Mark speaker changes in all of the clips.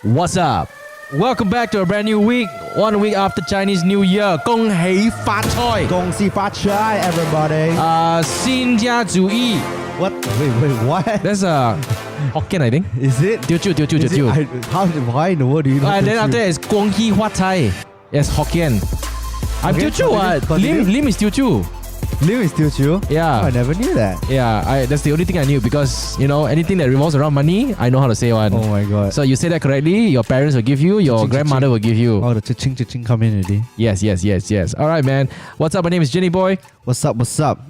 Speaker 1: What's up? Welcome back to a brand new week. 1 week after Chinese New Year. 恭喜發財.
Speaker 2: 恭喜發財, everybody.
Speaker 1: 新家主義.
Speaker 2: What? Wait, what?
Speaker 1: That's Hokkien, I think.
Speaker 2: Is it?
Speaker 1: Teochew.
Speaker 2: Why in the world do you know?
Speaker 1: And then after that is 恭喜發財. Yes, Hokkien. I'm
Speaker 2: Okay,
Speaker 1: Teochew.
Speaker 2: continue.
Speaker 1: Lim is Teochew.
Speaker 2: Liu is Teochew?
Speaker 1: Yeah.
Speaker 2: Oh, I never knew that.
Speaker 1: Yeah, that's the only thing I knew because, anything that revolves around money, I know how to say one.
Speaker 2: Oh my god.
Speaker 1: So you say that correctly, your parents will give you, your grandmother will give you.
Speaker 2: Oh, the cha-ching come in already.
Speaker 1: Yes. All right, man. What's up? My name is Jenny Boy.
Speaker 2: What's up?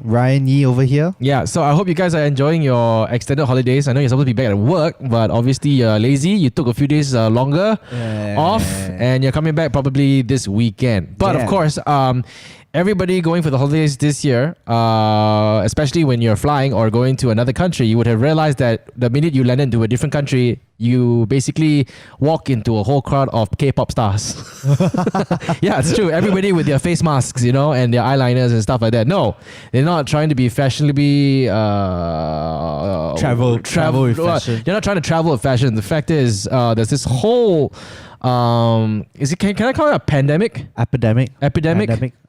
Speaker 2: Ryan Yee over here.
Speaker 1: Yeah, so I hope you guys are enjoying your extended holidays. I know you're supposed to be back at work, but obviously you're lazy. You took a few days longer off, and you're coming back probably this weekend. But of course, everybody going for the holidays this year, especially when you're flying or going to another country, you would have realized that the minute you land into a different country, you basically walk into a whole crowd of K-pop stars. Yeah, it's true. Everybody with their face masks, and their eyeliners and stuff like that. No, they're not trying to be fashionably
Speaker 2: Travel with fashion.
Speaker 1: They're not trying to travel with fashion. The fact is, there's this whole can I call it a pandemic?
Speaker 2: Epidemic.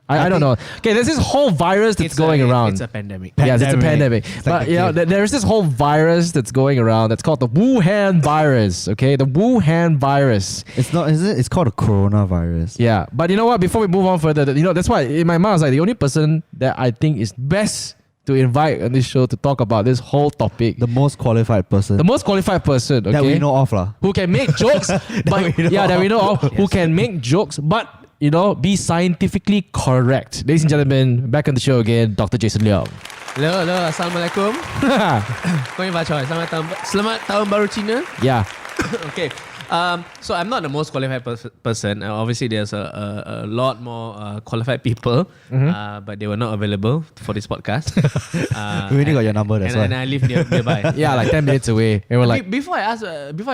Speaker 1: I don't know. Okay, there's this whole virus that's going around.
Speaker 3: It's a pandemic.
Speaker 1: Yes, it's a pandemic.
Speaker 2: Like
Speaker 1: But there's this whole virus that's going around that's called the Wuhan Virus. Okay, the Wuhan Virus.
Speaker 2: It's not, is it? It's called a coronavirus.
Speaker 1: Yeah, but you know what? Before we move on further, that's why in my mind I was like, the only person that I think is best to invite on this show to talk about this whole topic.
Speaker 2: The most qualified person.
Speaker 1: The most qualified person, okay?
Speaker 2: That we know of lah.
Speaker 1: Who can make jokes, but that we know of, who can make jokes, but be scientifically correct. Ladies and gentlemen, back on the show again, Dr. Jason Leong.
Speaker 3: Hello, Assalamualaikum. Selamat tahun baru Cina.
Speaker 1: Yeah.
Speaker 3: Okay. So I'm not the most qualified person. Obviously, there's a lot more qualified people, but they were not available for this podcast.
Speaker 2: We already got your number, that's why.
Speaker 3: And I live nearby.
Speaker 1: Yeah, like 10 minutes away. And we're like,
Speaker 3: before I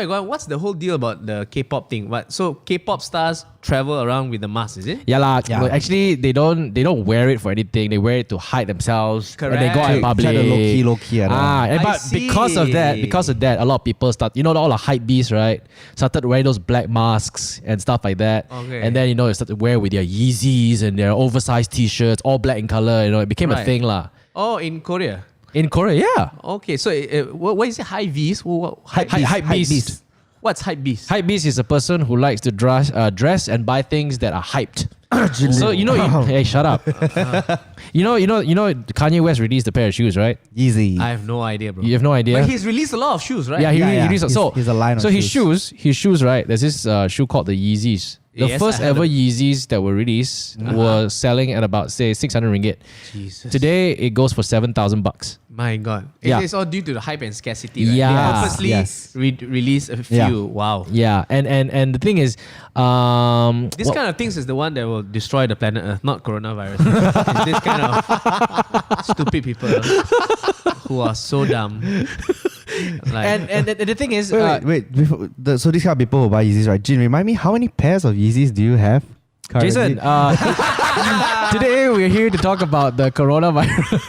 Speaker 3: go on, what's the whole deal about the K-pop thing? So K-pop stars travel around with the mask, is it?
Speaker 1: yeah.
Speaker 2: Yeah.
Speaker 1: Well, actually, they don't wear it for anything. They wear it to hide themselves.
Speaker 3: Correct.
Speaker 1: And they go out in public.
Speaker 2: Try to low key.
Speaker 1: But because of that, a lot of people start, all the hype beasts, right? Started wearing those black masks and stuff like that.
Speaker 3: Okay.
Speaker 1: And then, they started wearing with their Yeezys and their oversized t-shirts, all black in color. It became a thing lah.
Speaker 3: Oh, in Korea.
Speaker 1: In Korea, yeah.
Speaker 3: Okay, so what is it? High V's?
Speaker 1: Hype beast.
Speaker 3: What's hype beast?
Speaker 1: Hype beast is a person who likes to dress and buy things that are hyped. So hey, shut up. Kanye West released a pair of shoes, right?
Speaker 2: Yeezy.
Speaker 3: I have no idea, bro.
Speaker 1: You have no idea.
Speaker 3: But he's released a lot of shoes, right?
Speaker 1: Yeah, he
Speaker 2: Yeah.
Speaker 1: released.
Speaker 2: He's a line of
Speaker 1: so his
Speaker 2: shoes.
Speaker 1: shoes, right? There's this shoe called the Yeezys. The
Speaker 3: Yes,
Speaker 1: first
Speaker 3: I heard
Speaker 1: ever
Speaker 3: of-
Speaker 1: Yeezys that were released were selling at about, say, 600 ringgit.
Speaker 3: Jesus.
Speaker 1: Today it goes for 7,000 bucks.
Speaker 3: My God.
Speaker 1: Yeah.
Speaker 3: It's all due to the hype and scarcity, right?
Speaker 1: Yeah.
Speaker 3: They purposely
Speaker 2: Yes.
Speaker 3: release a few.
Speaker 2: Yeah.
Speaker 3: Wow.
Speaker 1: Yeah, and the thing is,
Speaker 3: This kind of things is the one that will destroy the planet Earth, not coronavirus. It's this kind of stupid people who are so dumb.
Speaker 1: and the thing is,
Speaker 2: Wait. So these kind of people who buy Yeezys, right? Jin, remind me, how many pairs of Yeezys do you have currently?
Speaker 1: Jason, today we're here to talk about the coronavirus.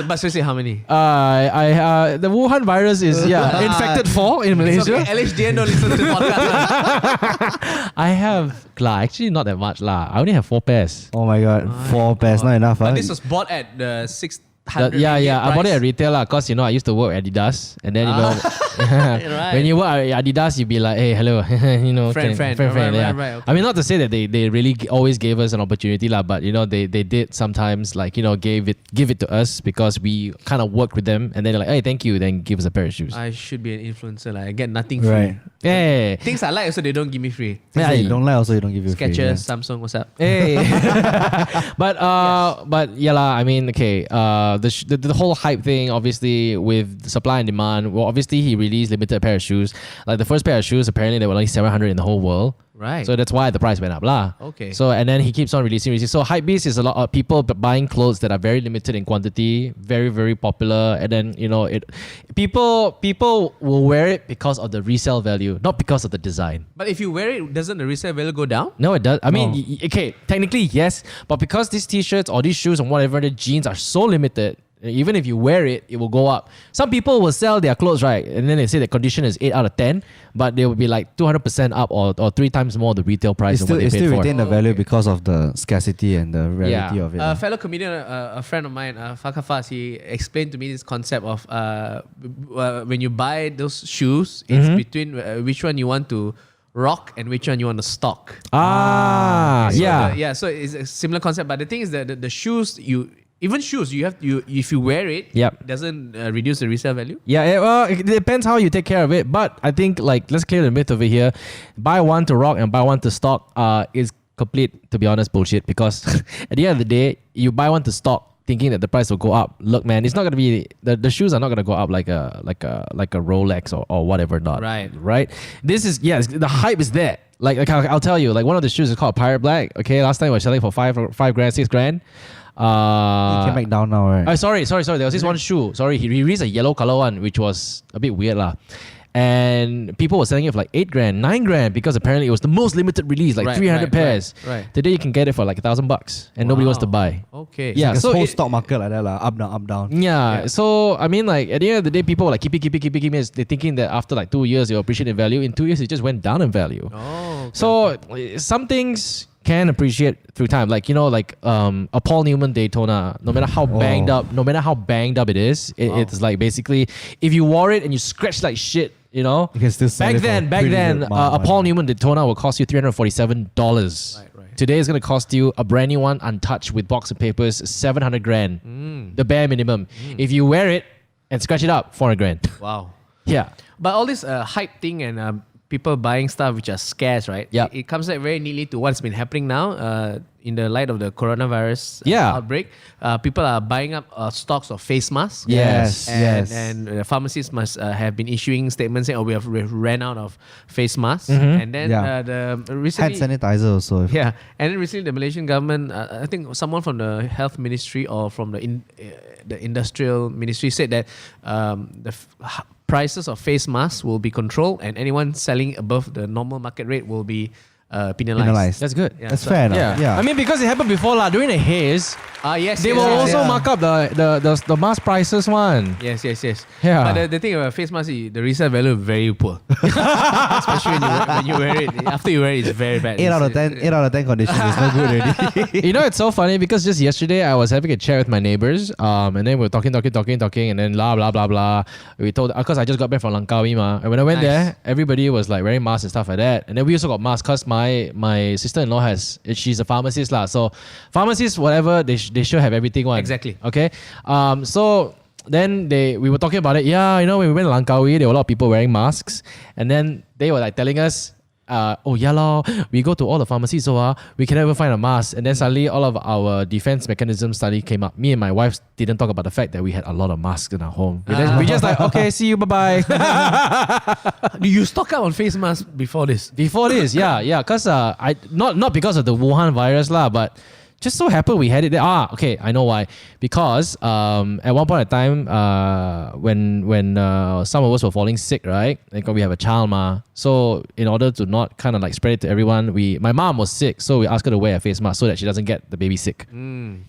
Speaker 3: But seriously, how many?
Speaker 1: The Wuhan virus is infected 4 in
Speaker 3: It's
Speaker 1: Malaysia.
Speaker 3: okay, LHDN don't listen to the podcast.
Speaker 1: I have actually not that much lah. I only have 4 pairs.
Speaker 2: Oh my god, 4 pairs, not enough.
Speaker 3: But this was bought at the 600
Speaker 1: Yeah. I bought it at
Speaker 3: price.
Speaker 1: retail lah, cause I used to work at Adidas, and then
Speaker 3: Right.
Speaker 1: when you work at Adidas, you'd be like, hey, hello,
Speaker 3: Friend.
Speaker 1: yeah.
Speaker 3: Right, okay.
Speaker 1: I mean, not to say that they really always gave us an opportunity lah, but they did sometimes give it to us because we kind of worked with them, and then they're like, hey, thank you, then give us a pair of shoes.
Speaker 3: I should be an influencer. I get nothing free.
Speaker 2: Right.
Speaker 1: Hey,
Speaker 3: Things I like also they don't give me free.
Speaker 2: Things that you don't like also, you don't give you
Speaker 3: Skechers,
Speaker 2: free.
Speaker 3: Samsung, what's up?
Speaker 1: hey. but yeah lah. I mean, okay. The whole hype thing, obviously, with supply and demand. Well, obviously he released limited pair of shoes. Like the first pair of shoes, apparently there were only 700 in the whole world.
Speaker 3: Right.
Speaker 1: So that's why the price went up lah.
Speaker 3: Okay.
Speaker 1: So and then he keeps on releasing. So hypebeast is a lot of people buying clothes that are very limited in quantity, very very popular, and then people will wear it because of the resale value, not because of the design.
Speaker 3: But if you wear it, doesn't the resale value go down?
Speaker 1: No, it does. I mean,
Speaker 2: No.
Speaker 1: okay, technically yes, but because these t-shirts or these shoes and whatever the jeans are so limited. Even if you wear it, it will go up. Some people will sell their clothes, right? And then they say the condition is 8 out of 10, but they will be like 200% up or 3 times more the retail price of what they
Speaker 2: It
Speaker 1: paid
Speaker 2: still
Speaker 1: for.
Speaker 2: retain the value because of the scarcity and the rarity of it.
Speaker 3: A fellow comedian, a friend of mine, Fakafas, he explained to me this concept of when you buy those shoes, it's between which one you want to rock and which one you want to stock. So it's a similar concept, but the thing is that the shoes if you wear it, it doesn't reduce the resale value.
Speaker 1: It depends how you take care of it, but I think let's clear the myth over here. Buy one to rock and buy one to stock is complete, to be honest, bullshit, because at the end of the day, you buy one to stock thinking that the price will go up. Look, man, it's not gonna be the shoes are not gonna go up like a Rolex or whatever not. Right. This is the hype is there. Like I'll tell you, like one of the shoes is called Pirate Black. Okay, last time we were selling for $5 grand, $6 grand.
Speaker 2: It came back down now, right?
Speaker 1: Sorry. There was this one shoe. Sorry, he released a yellow color one, which was a bit weird lah. And people were selling it for like $8 grand, $9 grand because apparently it was the most limited release, like 300 pairs.
Speaker 3: Right.
Speaker 1: Today you can get it for like $1,000 and nobody wants to buy.
Speaker 3: Okay.
Speaker 2: Yeah, so whole stock market like that, up down, up down.
Speaker 1: Yeah. So I mean, like at the end of the day, people were like keep it. They're thinking that after like 2 years, you'll appreciate in value. In 2 years, it just went down in value.
Speaker 3: Oh. Okay.
Speaker 1: So some things can appreciate through time, like a Paul Newman Daytona. No matter how banged up it is, it's like basically if you wore it and you scratched like shit, you can still sell back then a Paul Newman Daytona will cost you $347.
Speaker 3: Right.
Speaker 1: Today it's gonna cost you a brand new one, untouched with box and papers, $700 grand, the bare minimum. If you wear it and scratch it up, $400 grand.
Speaker 3: Wow.
Speaker 1: Yeah.
Speaker 3: But all this hype thing and people buying stuff which are scarce, right?
Speaker 1: Yeah.
Speaker 3: It comes back very neatly to what's been happening now in the light of the coronavirus outbreak. People are buying up stocks of face masks.
Speaker 1: Yes.
Speaker 3: And pharmacies must have been issuing statements saying, we have ran out of face masks. And then recently...
Speaker 2: Hand sanitizer also.
Speaker 3: Yeah. And then recently the Malaysian government, I think someone from the health ministry or from the industrial ministry said that prices of face masks will be controlled and anyone selling above the normal market rate will be penalized.
Speaker 1: That's good.
Speaker 3: Yeah,
Speaker 2: That's fair enough. Yeah.
Speaker 1: I mean, because it happened before during the haze.
Speaker 3: They
Speaker 1: will also mark up the mask prices one.
Speaker 3: Yes.
Speaker 1: Yeah.
Speaker 3: But the thing about face mask, the resale value is very poor. Especially when you wear it. After you wear it, it's very bad.
Speaker 2: 8 out of 10 condition is no good already.
Speaker 1: It's so funny because just yesterday I was having a chat with my neighbors, and then we were talking, and then blah blah blah blah. We told because I just got back from Langkawi ma, and when I went there, everybody was like wearing masks and stuff like that. And then we also got masks because my sister-in-law she's a pharmacist lah. So pharmacists, whatever, they should have everything one.
Speaker 3: Exactly.
Speaker 1: Okay. So then we were talking about it. Yeah, when we went to Langkawi, there were a lot of people wearing masks, and then they were like telling us, we go to all the pharmacies, so we can never find a mask. And then suddenly all of our defense mechanism study came up. Me and my wife didn't talk about the fact that we had a lot of masks in our home. We just like, okay, see you, bye-bye.
Speaker 3: Do you stock up on face masks before this?
Speaker 1: Yeah. Because not because of the Wuhan virus lah, but just so happened we had it there. Okay, I know why. Because at one point in time, when some of us were falling sick, right? Like we have a child ma. So in order to not kind of like spread it to everyone, my mom was sick, so we asked her to wear a face mask so that she doesn't get the baby sick.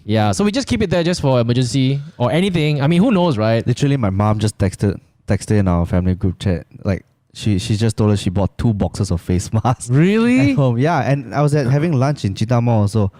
Speaker 1: Yeah, so we just keep it there just for emergency or anything. I mean, who knows, right?
Speaker 2: Literally, my mom just texted in our family group chat, like, She just told us she bought 2 boxes of face masks.
Speaker 1: Really?
Speaker 2: At home. Yeah, and I was having lunch in Cheetah Mall also.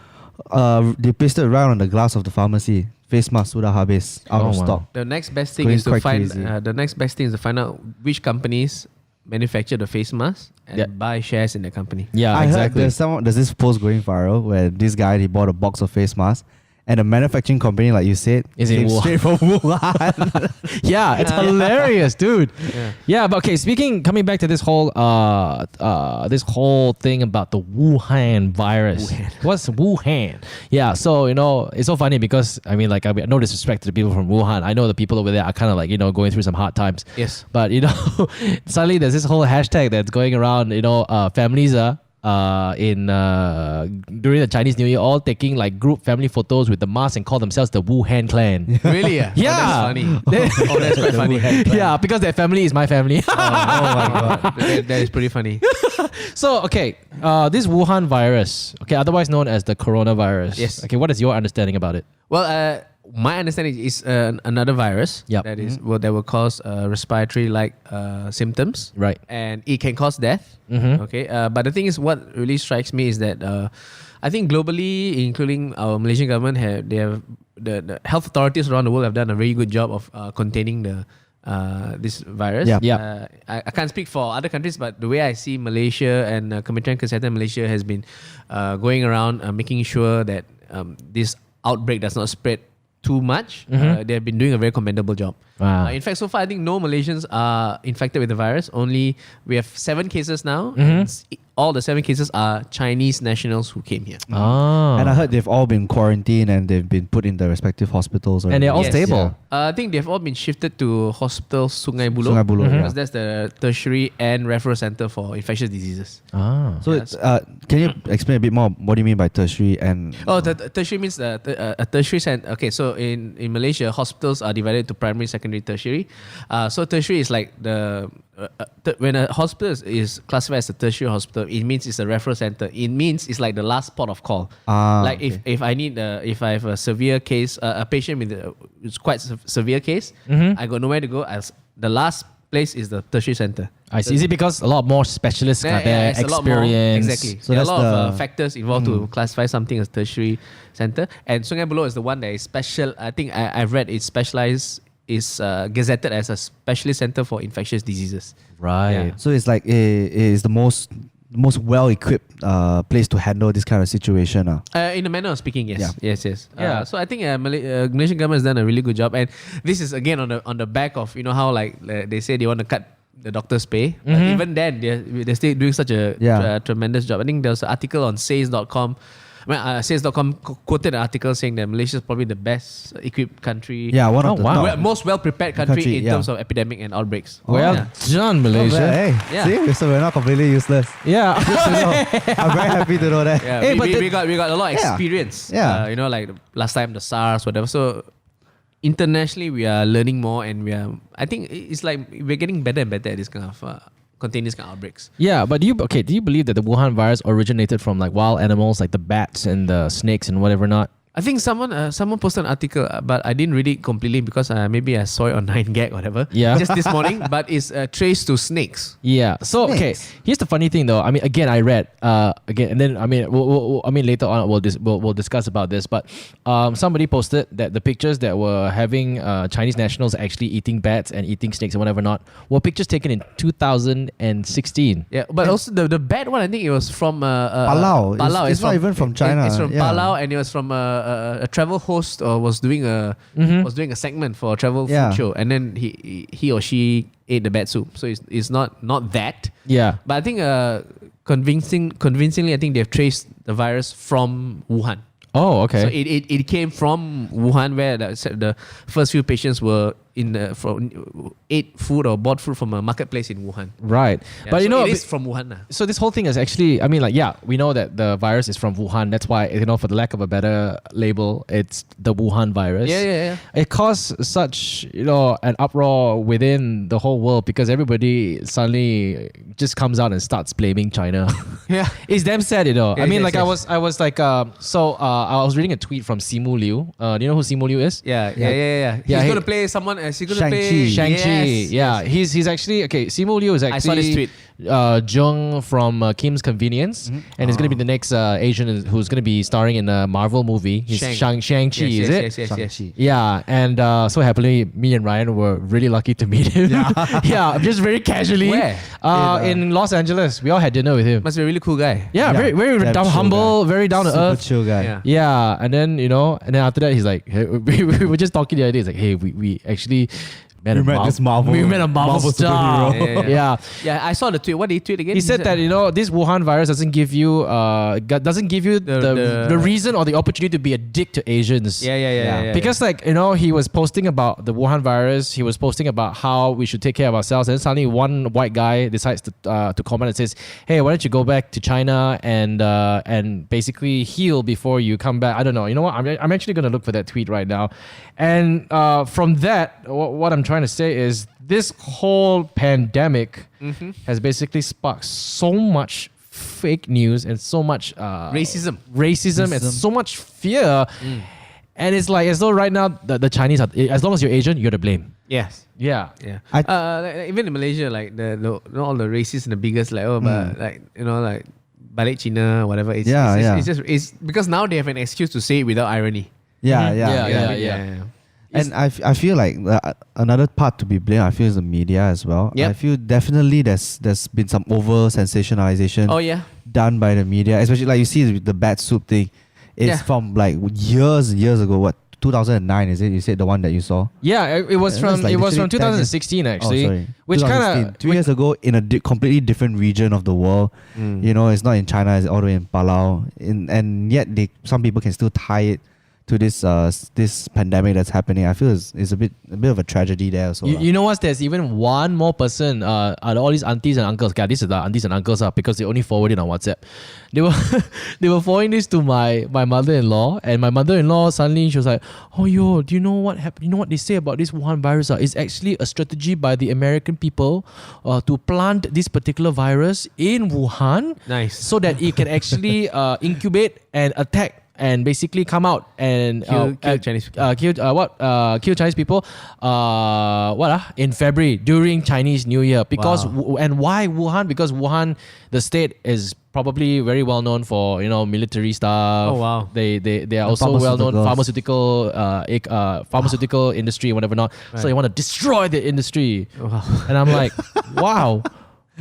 Speaker 2: They pasted right on the glass of the pharmacy. Face mask sudah habis, out of stock.
Speaker 3: The next best thing is to find. The next best thing is to find out which companies manufacture the face mask and buy shares in the company.
Speaker 1: Yeah,
Speaker 2: I
Speaker 1: exactly.
Speaker 2: heard there's this post going viral where this guy he bought a box of face masks. And the manufacturing company, like you said,
Speaker 1: came
Speaker 2: straight from Wuhan.
Speaker 1: Yeah, it's hilarious, dude. Yeah, but okay, coming back to this whole thing about the Wuhan virus. What's Wuhan? Yeah, so it's so funny because I mean, like, I no disrespect to the people from Wuhan. I know the people over there are kind of like going through some hard times.
Speaker 3: Yes,
Speaker 1: but suddenly there's this whole hashtag that's going around. Families during the Chinese New Year, all taking like group family photos with the mask and call themselves the Wuhan clan.
Speaker 3: Really?
Speaker 1: Yeah.
Speaker 3: Oh, that's funny. That's quite funny.
Speaker 1: Yeah, because their family is my family.
Speaker 3: Oh my god, that is pretty funny.
Speaker 1: So, okay, this Wuhan virus, okay, otherwise known as the coronavirus.
Speaker 3: Yes.
Speaker 1: Okay, what is your understanding about it?
Speaker 3: Well, my understanding is another virus
Speaker 1: Yep.
Speaker 3: that is that will cause respiratory like symptoms,
Speaker 1: Right.
Speaker 3: and it can cause death. Okay, but the thing is, what really strikes me is that I think globally, including our Malaysian government, the health authorities around the world have done a very good job of containing this virus.
Speaker 2: Yeah.
Speaker 1: Yeah.
Speaker 3: I can't speak for other countries, but the way I see Malaysia and Kementerian Kesihatan Malaysia has been going around making sure that this outbreak does not spread too much. They have been doing a very commendable job.
Speaker 1: Wow.
Speaker 3: In fact, so far, I think no Malaysians are infected with the virus. Only we have 7 cases now. And all the 7 cases are Chinese nationals who came here.
Speaker 1: Oh.
Speaker 2: And I heard they've all been quarantined and they've been put in the respective hospitals.
Speaker 1: And they're all
Speaker 3: Yes.
Speaker 1: stable.
Speaker 3: I think they've all been shifted to Hospital Sungai Buloh.
Speaker 2: Sungai Buloh,
Speaker 3: Because that's the tertiary and referral center for infectious diseases.
Speaker 1: Ah.
Speaker 2: So it's, can you explain a bit more? What do you mean by tertiary and?
Speaker 3: Oh, the tertiary means a tertiary center. Okay, so in Malaysia, hospitals are divided into primary, secondary, tertiary. So tertiary is like when a hospital is classified as a tertiary hospital, it means it's a referral center. It means it's like the last port of call. Like if I need if I have a severe case, a patient with it's quite severe case, I got nowhere to go. The last place is the tertiary center.
Speaker 1: I see. Is it because a lot more specialists are there,
Speaker 3: it's a lot more,
Speaker 1: experience?
Speaker 3: exactly.
Speaker 2: So
Speaker 3: There are a
Speaker 2: that's
Speaker 3: lot of
Speaker 2: the-
Speaker 3: factors involved to classify something as tertiary center. And Sungai Buloh is the one that is special. I think I've read it's specialized, is gazetted as a specialist center for infectious diseases.
Speaker 1: Right.
Speaker 3: Yeah.
Speaker 2: So it's like is the most well equipped place to handle this kind of situation.
Speaker 3: In a manner of speaking, yes.
Speaker 2: Yeah.
Speaker 3: Yes.
Speaker 1: Yeah.
Speaker 3: So I think Malaysian government has done a really good job, and this is again on the back of how like they say they want to cut the doctor's pay. But even then, they're still doing such a tremendous job. I think there was an article on says.com. Says.com quoted an article saying that Malaysia is probably the best equipped country.
Speaker 2: Yeah, one of the
Speaker 1: wow.
Speaker 2: top.
Speaker 3: Most well prepared country in
Speaker 2: yeah.
Speaker 3: terms of epidemic and outbreaks.
Speaker 1: Well
Speaker 3: Yeah.
Speaker 1: done,
Speaker 2: Not
Speaker 1: Malaysia.
Speaker 2: bad, hey,
Speaker 3: Yeah.
Speaker 2: see, so we're not completely useless.
Speaker 1: Yeah.
Speaker 2: Good to know. I'm very happy to know that.
Speaker 3: Yeah,
Speaker 1: Hey, but
Speaker 3: we got a lot of
Speaker 2: Yeah.
Speaker 3: experience.
Speaker 2: Yeah.
Speaker 3: Like last time the SARS, whatever. So internationally, we are learning more, and I think it's like we're getting better and better at this kind of containing these kind of outbreaks.
Speaker 1: Yeah, but do you believe that the Wuhan virus originated from like wild animals like the bats and the snakes and whatever not?
Speaker 3: I think someone posted an article, but I didn't read it completely because maybe I saw it on 9gag or whatever.
Speaker 1: Yeah.
Speaker 3: Just this morning, but it's traced to snakes.
Speaker 1: Yeah. So okay,
Speaker 2: Snakes.
Speaker 1: here's the funny thing though. I mean, again, I read again, and then I mean, later on we'll discuss about this. But somebody posted that the pictures that were having Chinese nationals actually eating bats and eating snakes and whatever not were pictures taken in 2016.
Speaker 3: Yeah, but also the bad one, I think it was from
Speaker 2: Palau.
Speaker 3: Palau.
Speaker 2: It's not even from China.
Speaker 3: It's from
Speaker 2: Yeah.
Speaker 3: Palau, and it was from a travel host was doing a segment for a travel
Speaker 2: Yeah.
Speaker 3: food show, and then he or she ate the bat soup. So it's not that.
Speaker 1: Yeah.
Speaker 3: But I think convincingly, I think they've traced the virus from Wuhan.
Speaker 1: Oh, okay.
Speaker 3: So it came from Wuhan, where the first few patients were ate food or bought food from a marketplace in Wuhan.
Speaker 1: Right.
Speaker 3: Yeah,
Speaker 1: But
Speaker 3: so
Speaker 1: you know,
Speaker 3: it is from Wuhan.
Speaker 1: so this whole thing is actually, I mean, like, yeah, we know that the virus is from Wuhan. That's why, for the lack of a better label, it's the Wuhan virus.
Speaker 3: Yeah.
Speaker 1: It caused such, an uproar within the whole world because everybody suddenly just comes out and starts blaming China.
Speaker 3: Yeah.
Speaker 1: It's damn sad, I mean,
Speaker 3: yes,
Speaker 1: like,
Speaker 3: yes.
Speaker 1: I was like, I was reading a tweet from Simu Liu. Do you know who Simu Liu is?
Speaker 3: Yeah.
Speaker 1: Yeah,
Speaker 3: He's
Speaker 1: he-
Speaker 3: going to play someone. He's going to
Speaker 2: Shang-Chi.
Speaker 3: play
Speaker 1: Shang-Chi.
Speaker 3: Yes,
Speaker 1: Yeah,
Speaker 3: yes.
Speaker 1: he's actually okay. Simu Liu is
Speaker 3: I saw this
Speaker 1: actually
Speaker 3: tweet.
Speaker 1: Jung from Kim's Convenience, and he's gonna be the next Asian who's gonna be starring in a Marvel movie. He's Shang-Chi, is it?
Speaker 3: Yes.
Speaker 2: Shang-Chi.
Speaker 1: Yeah, and so happily, me and Ryan were really lucky to meet him. Yeah, just very casually.
Speaker 3: Where?
Speaker 1: In Los Angeles. We all had dinner with him.
Speaker 3: Must be a really cool guy.
Speaker 1: Yeah, very, very
Speaker 2: damn
Speaker 1: down,
Speaker 2: chill
Speaker 1: humble, very down to
Speaker 2: Super
Speaker 1: earth.
Speaker 2: chill guy.
Speaker 3: Yeah.
Speaker 1: Yeah, and then after that he's like, hey, we were just talking the other day. He's like, hey, we actually met
Speaker 2: We met this Marvel-
Speaker 1: We met a Marvel
Speaker 2: Marvel
Speaker 1: star.
Speaker 2: superhero.
Speaker 1: Yeah.
Speaker 3: Yeah, I saw the tweet. What did he tweet again?
Speaker 1: He said that this Wuhan virus doesn't give you the reason or the opportunity to be a dick to Asians.
Speaker 3: Yeah.
Speaker 1: Because he was posting about the Wuhan virus. He was posting about how we should take care of ourselves. And suddenly one white guy decides to comment and says, "Hey, why don't you go back to China and basically heal before you come back?" I don't know. You know what? I'm actually going to look for that tweet right now. And from that, what I'm trying to say is this whole pandemic has basically sparked so much fake news and so much
Speaker 3: Racism.
Speaker 1: and so much fear. And it's like as though right now the Chinese are, as long as you're Asian, you're to blame.
Speaker 3: Yes.
Speaker 1: Yeah.
Speaker 3: Yeah.
Speaker 2: I-
Speaker 3: Like, even in Malaysia, like the all the racists and the biggest, like but like like balik China, whatever. It's it's because now they have an excuse to say it without irony.
Speaker 1: Yeah.
Speaker 2: And I feel like another part to be blamed, I feel, is the media as well.
Speaker 3: Yep.
Speaker 2: I feel definitely there's been some over sensationalization
Speaker 3: Oh yeah.
Speaker 2: done by the media, especially like you see with the bat soup thing. It's from like years ago. What, 2009 is it? You said the one that you saw.
Speaker 1: Yeah, it was
Speaker 2: Yeah,
Speaker 1: from
Speaker 2: that's like
Speaker 1: it was from
Speaker 2: literally
Speaker 1: 2016 actually,
Speaker 2: sorry.
Speaker 1: which kind
Speaker 2: 2016,
Speaker 1: of
Speaker 2: 2 years ago in a completely different region of the world. You know, it's not in China, it's all the way in Palau. And yet some people can still tie it to this pandemic that's happening. I feel it's a bit of a tragedy there also.
Speaker 1: You know what? There's even one more person. All these aunties and uncles. Okay, these are the aunties and uncles because they only forward it on WhatsApp. They were they were forwarding this to my mother-in-law, and my mother-in-law suddenly she was like, "Oh yo, do you know what happened? You know what they say about this Wuhan virus? It's actually a strategy by the American people to plant this particular virus in Wuhan,
Speaker 3: Nice.
Speaker 1: so that it can actually incubate and attack." And basically come out and
Speaker 3: Kill Chinese people.
Speaker 1: kill Chinese people in February during Chinese New Year because and why Wuhan? Because Wuhan, the state, is probably very well known for military stuff.
Speaker 3: Oh, wow.
Speaker 1: They are also well known pharmaceutical industry and whatever not.
Speaker 3: Right.
Speaker 1: So they want to destroy the industry.
Speaker 3: Wow.
Speaker 1: And I'm like, wow.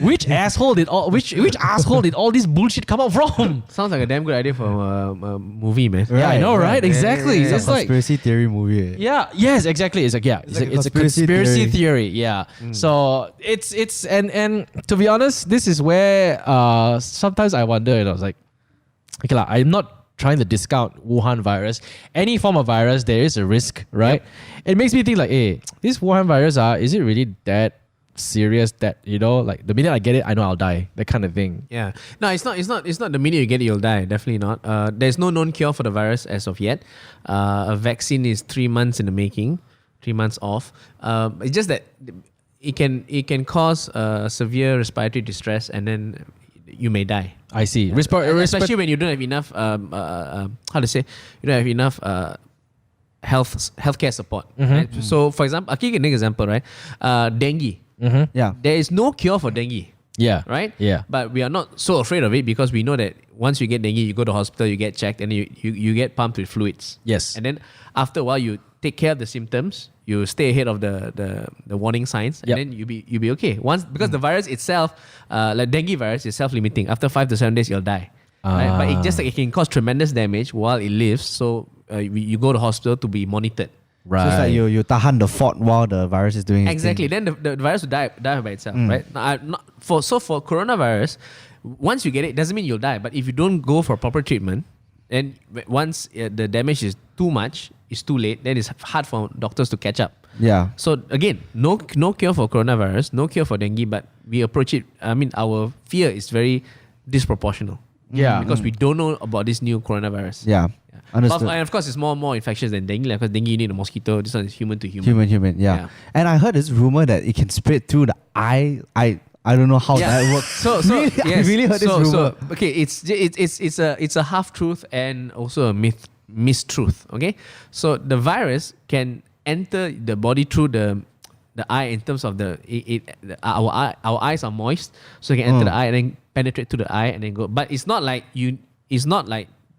Speaker 1: Which asshole did all this bullshit come out from?
Speaker 3: Sounds like a damn good idea for a movie, man.
Speaker 1: Yeah, I know, right? Exactly.
Speaker 3: Yeah.
Speaker 1: It's like
Speaker 2: conspiracy theory movie.
Speaker 1: yeah, yes, exactly. It's like it's a conspiracy theory. Yeah. So it's and to be honest, this is where sometimes I wonder. I was like, okay, I'm not trying to discount Wuhan virus. Any form of virus, there is a risk, right? It makes me think like, hey, this Wuhan virus, is it really that serious that like the minute I get it, I know I'll die, that kind of thing?
Speaker 3: Yeah. No, it's not the minute you get it, you'll die. Definitely not. There's no known cure for the virus as of yet. A vaccine is 3 months in the making, 3 months off. It's just that it can cause severe respiratory distress, and then you may die.
Speaker 1: I see.
Speaker 3: Especially when you don't have enough how to say, you don't have enough healthcare support. Right? So for example, I'll give you an example, right? Dengue.
Speaker 2: Yeah.
Speaker 3: There is no cure for dengue.
Speaker 1: Yeah.
Speaker 3: Right?
Speaker 1: Yeah.
Speaker 3: But we are not so afraid of it because we know that once you get dengue, you go to hospital, you get checked, and you get pumped with fluids.
Speaker 1: Yes.
Speaker 3: And then after a while, you take care of the symptoms. You stay ahead of the warning signs, and then you'll be okay. Once, because the virus itself, like dengue virus, is self-limiting. After 5 to 7 days, you'll die. Right? But it can cause tremendous damage while it lives. So you go to hospital to be monitored.
Speaker 1: Right.
Speaker 2: So it's like you tahan the fort while the virus is doing its
Speaker 3: Exactly.
Speaker 2: thing.
Speaker 3: Then the virus will die by itself, right? Now, for coronavirus, once you get it, doesn't mean you'll die. But if you don't go for proper treatment, then once the damage is too much, it's too late. Then it's hard for doctors to catch up.
Speaker 2: Yeah.
Speaker 3: So again, no cure for coronavirus, no cure for dengue, but we approach it. I mean, our fear is very disproportional.
Speaker 1: Yeah.
Speaker 3: Because we don't know about this new coronavirus.
Speaker 2: Yeah. Understood.
Speaker 3: And of course, it's more infectious than dengue, because dengue you need a mosquito. This one is human to human.
Speaker 2: Human, yeah. And I heard this rumor that it can spread through the eye. I don't know how that works.
Speaker 3: So
Speaker 2: really,
Speaker 3: yes.
Speaker 2: I really heard this rumor.
Speaker 3: So okay, it's a half truth and also a mistruth. Okay, so the virus can enter the body through the eye in terms of our eyes are moist, so it can enter the eye and then penetrate to the eye and then go. But it's not like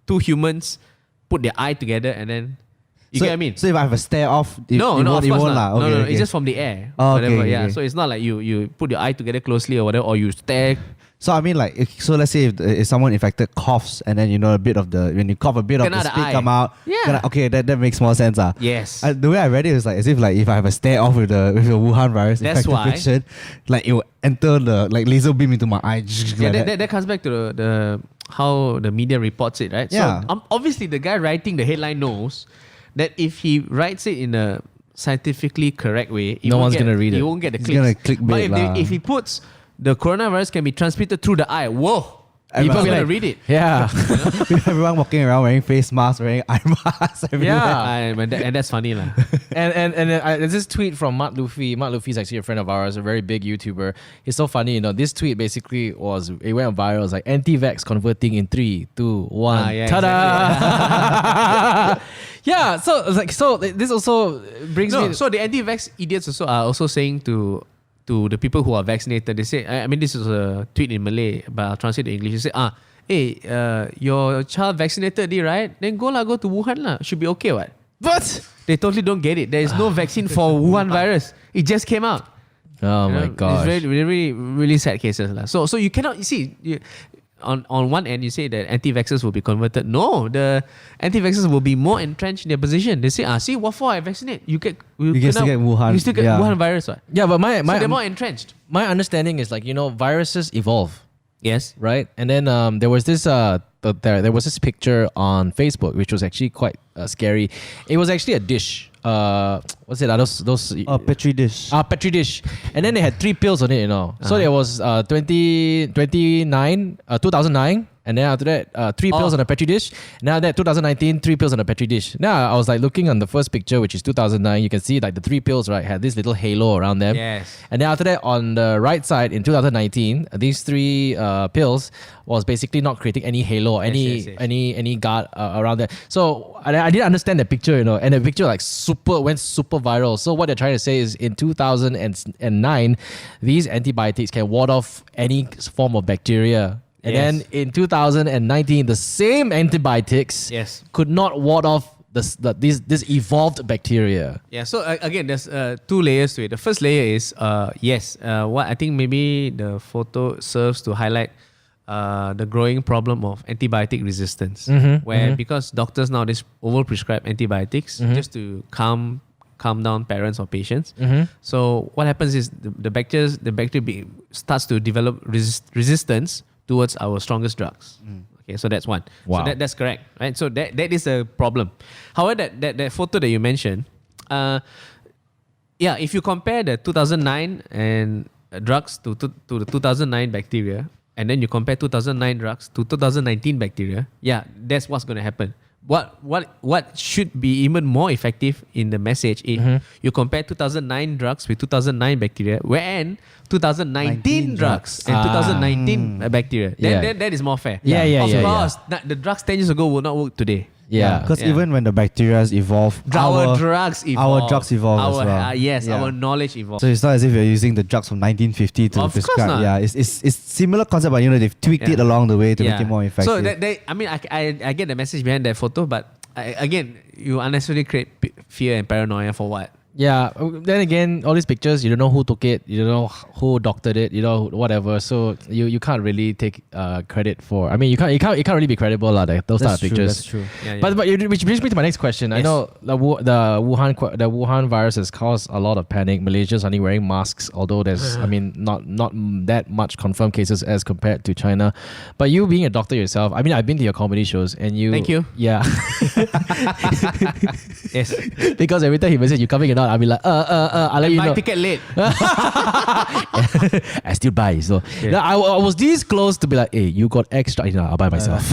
Speaker 3: two humans put their eye together and then you get what I mean?
Speaker 2: So if I have a stare off, it
Speaker 3: No,
Speaker 2: won't,
Speaker 3: of
Speaker 2: it
Speaker 3: course
Speaker 2: won't
Speaker 3: not.
Speaker 2: lah. Okay,
Speaker 3: No,
Speaker 2: okay.
Speaker 3: it's just from the air.
Speaker 2: Oh,
Speaker 3: whatever,
Speaker 2: okay,
Speaker 3: yeah.
Speaker 2: okay.
Speaker 3: So it's not like you put your eye together closely or whatever, or you stare.
Speaker 2: So I mean, like, so let's say if someone infected coughs and then a bit of when you cough, a bit of the
Speaker 3: Kena the
Speaker 2: spit
Speaker 3: eye.
Speaker 2: come out.
Speaker 3: Yeah.
Speaker 2: Okay, that makes more sense.
Speaker 3: Yes.
Speaker 2: The way I read it was like as if like if I have a stare off with the Wuhan virus
Speaker 3: That's
Speaker 2: infected
Speaker 3: why.
Speaker 2: patient, like it will enter the laser beam into my eye.
Speaker 3: Yeah,
Speaker 2: like
Speaker 3: that comes back to the how the media reports it, right?
Speaker 2: Yeah.
Speaker 3: So obviously the guy writing the headline knows that if he writes it in a scientifically correct way,
Speaker 1: No one's gonna read it.
Speaker 3: He won't get the
Speaker 2: He's
Speaker 3: clicks.
Speaker 2: gonna clickbait
Speaker 3: But
Speaker 2: lah.
Speaker 3: if he puts the coronavirus can be transmitted through the eye, whoa,
Speaker 2: Everyone
Speaker 3: people
Speaker 2: be
Speaker 3: gonna
Speaker 2: like,
Speaker 3: read it.
Speaker 1: Yeah.
Speaker 2: everyone walking around wearing face masks, wearing eye masks everywhere.
Speaker 1: Yeah.
Speaker 3: And that's funny lah.
Speaker 1: and there's this tweet from Mark Luffy. Mark Luffy is actually a friend of ours, a very big YouTuber. He's so funny, This tweet basically it went viral. It was like anti-vax converting in 3, 2, 1.
Speaker 3: Yeah,
Speaker 1: Ta-da! Yeah, so this also brings me.
Speaker 3: So the anti-vax idiots also are also saying to the people who are vaccinated, they say, I mean, this is a tweet in Malay, but I'll translate to English. They say, hey, your child vaccinated, right? Then go to Wuhan lah. Should be okay, what?
Speaker 1: But
Speaker 3: They totally don't get it. There is no vaccine for Wuhan virus. It just came out.
Speaker 1: oh my gosh.
Speaker 3: It's really, really sad cases lah. So you cannot, on one end, you say that anti-vaxxers will be converted. No, the anti-vaxxers will be more entrenched in their position. They say, see, what for I vaccinate? You still get
Speaker 2: Wuhan.
Speaker 3: You still get Wuhan virus, what?
Speaker 1: Yeah, but
Speaker 3: So they're more entrenched.
Speaker 1: my understanding is viruses evolve.
Speaker 3: Yes.
Speaker 1: Right, and then there was this picture on Facebook which was actually quite scary. It was actually a dish. What's it? Those
Speaker 2: Petri dish.
Speaker 1: Petri dish, and then they had 3 pills on it. So there was 2009, and then after that 3 pills on a Petri dish. Now that 2019, 3 pills on a Petri dish. Now I was looking on the first picture, which is 2009. You can see the 3 pills had this little halo around them.
Speaker 3: Yes.
Speaker 1: And then after that, on the right side in 2019, these 3 pills was basically not creating any halo, any guard around there. So I didn't understand the picture, and the picture went super viral. So what they're trying to say is in 2009, these antibiotics can ward off any form of bacteria. And then in 2019, the same antibiotics could not ward off this evolved bacteria.
Speaker 3: Yeah, so again, there's 2 layers to it. The first layer is, what I think maybe the photo serves to highlight the growing problem of antibiotic resistance, where because doctors nowadays overprescribe antibiotics just to calm down parents or patients. So what happens is the bacteria starts to develop resistance towards our strongest drugs. Okay, so that's one.
Speaker 1: Wow.
Speaker 3: So that's correct, right? So that is a problem. However, that photo that you mentioned, if you compare the 2009 and drugs to the 2009 bacteria, and then you compare 2009 drugs to 2019 bacteria, that's what's going to happen. What should be even more effective in the message is you compare 2009 drugs with 2009 bacteria, when 2019 drugs and 2019 bacteria. Then that is more fair. Of course, the drugs 10 years ago will not work today.
Speaker 2: Because even when the bacteria evolve,
Speaker 3: our drugs evolve.
Speaker 2: Our drugs evolve as well.
Speaker 3: Our knowledge evolves.
Speaker 2: So it's not as if you're using the drugs from 1950 to prescribe.
Speaker 3: Not.
Speaker 2: Yeah, it's similar concept, but they've tweaked it along the way to make it more effective.
Speaker 3: So I get the message behind that photo, but again, you unnecessarily create fear and paranoia for what?
Speaker 1: Yeah. Then again, all these pictures, you don't know who took it, you don't know who doctored it, whatever. So you can't really take credit for. I mean, you can't really be credible those type of pictures.
Speaker 2: That's true.
Speaker 1: But which brings me to my next question.
Speaker 3: Yes.
Speaker 1: I know the Wuhan virus has caused a lot of panic. Malaysia's only wearing masks, although there's not that much confirmed cases as compared to China. But you being a doctor yourself, I mean, I've been to your comedy shows, and you.
Speaker 3: Thank you.
Speaker 1: Yeah.
Speaker 3: Yes.
Speaker 1: Because every time he mentions you coming or not, I'll be like, I'll let you know.
Speaker 3: My ticket late.
Speaker 1: I still buy. So I was this close to be like, hey, you got extra. I'll buy myself.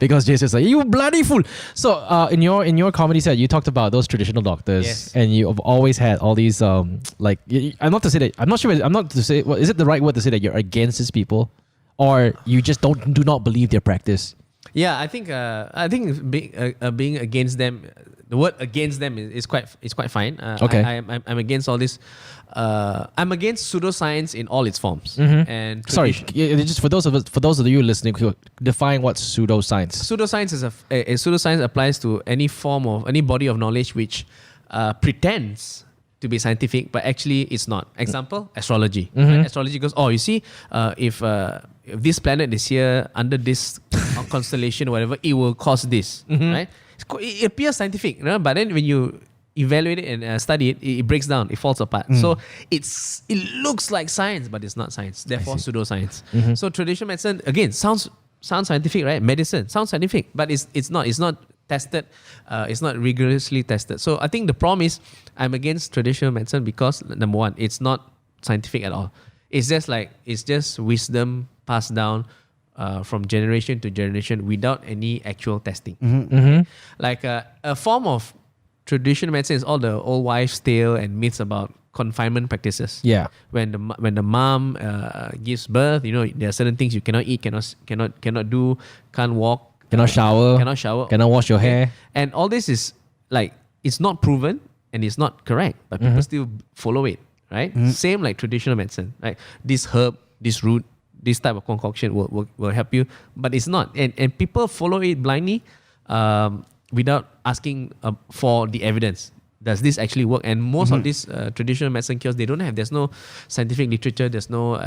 Speaker 1: Because Jason's like, you bloody fool. So in your comedy set, you talked about those traditional doctors, and you've always had all these I'm not to say, is it the right word to say that you're against these people, or you just do not believe their practice?
Speaker 3: Yeah, I think being against them, the word against them is quite fine.
Speaker 1: Okay.
Speaker 3: I'm against all this. I'm against pseudoscience in all its forms. And
Speaker 1: Sorry, just for those of you listening, define what pseudoscience.
Speaker 3: Pseudoscience is pseudoscience applies to any body of knowledge which pretends to be scientific, but actually it's not. Example, astrology. Right? Astrology goes, you see, if this planet is here under this constellation or whatever, it will cause this, right? It appears scientific, but then when you evaluate it and study it, it breaks down, it falls apart. So it looks like science, but it's not science. Therefore, pseudoscience. So traditional medicine, again, sounds scientific, right? Medicine sounds scientific, but it's not tested. It's not rigorously tested. So I think the problem is I'm against traditional medicine because, number one, it's not scientific at all. It's just wisdom passed down from generation to generation without any actual testing. Like a form of traditional medicine is all the old wives' tale and myths about confinement practices.
Speaker 1: Yeah.
Speaker 3: When the mom gives birth, there are certain things you cannot eat, cannot do, can't walk,
Speaker 1: Cannot shower.
Speaker 3: Cannot
Speaker 1: Cannot wash your hair.
Speaker 3: And all this is like it's not proven and it's not correct, but people still follow it, right? Same like traditional medicine, right? This herb, this root, this type of concoction will help you, but it's not. And people follow it blindly without asking for the evidence. Does this actually work? And most of these traditional medicine cures, there's no scientific literature, there's no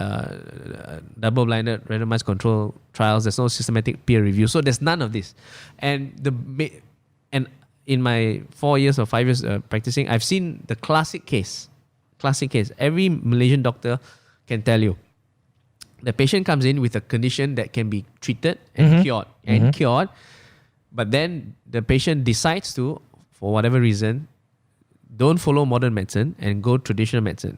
Speaker 3: double-blinded randomized control trials, there's no systematic peer review. So there's none of this. And in my 4 years or 5 years practicing, I've seen the classic case. Every Malaysian doctor can tell you. The patient comes in with a condition that can be treated and cured. But then the patient decides to, for whatever reason, don't follow modern medicine and go traditional medicine.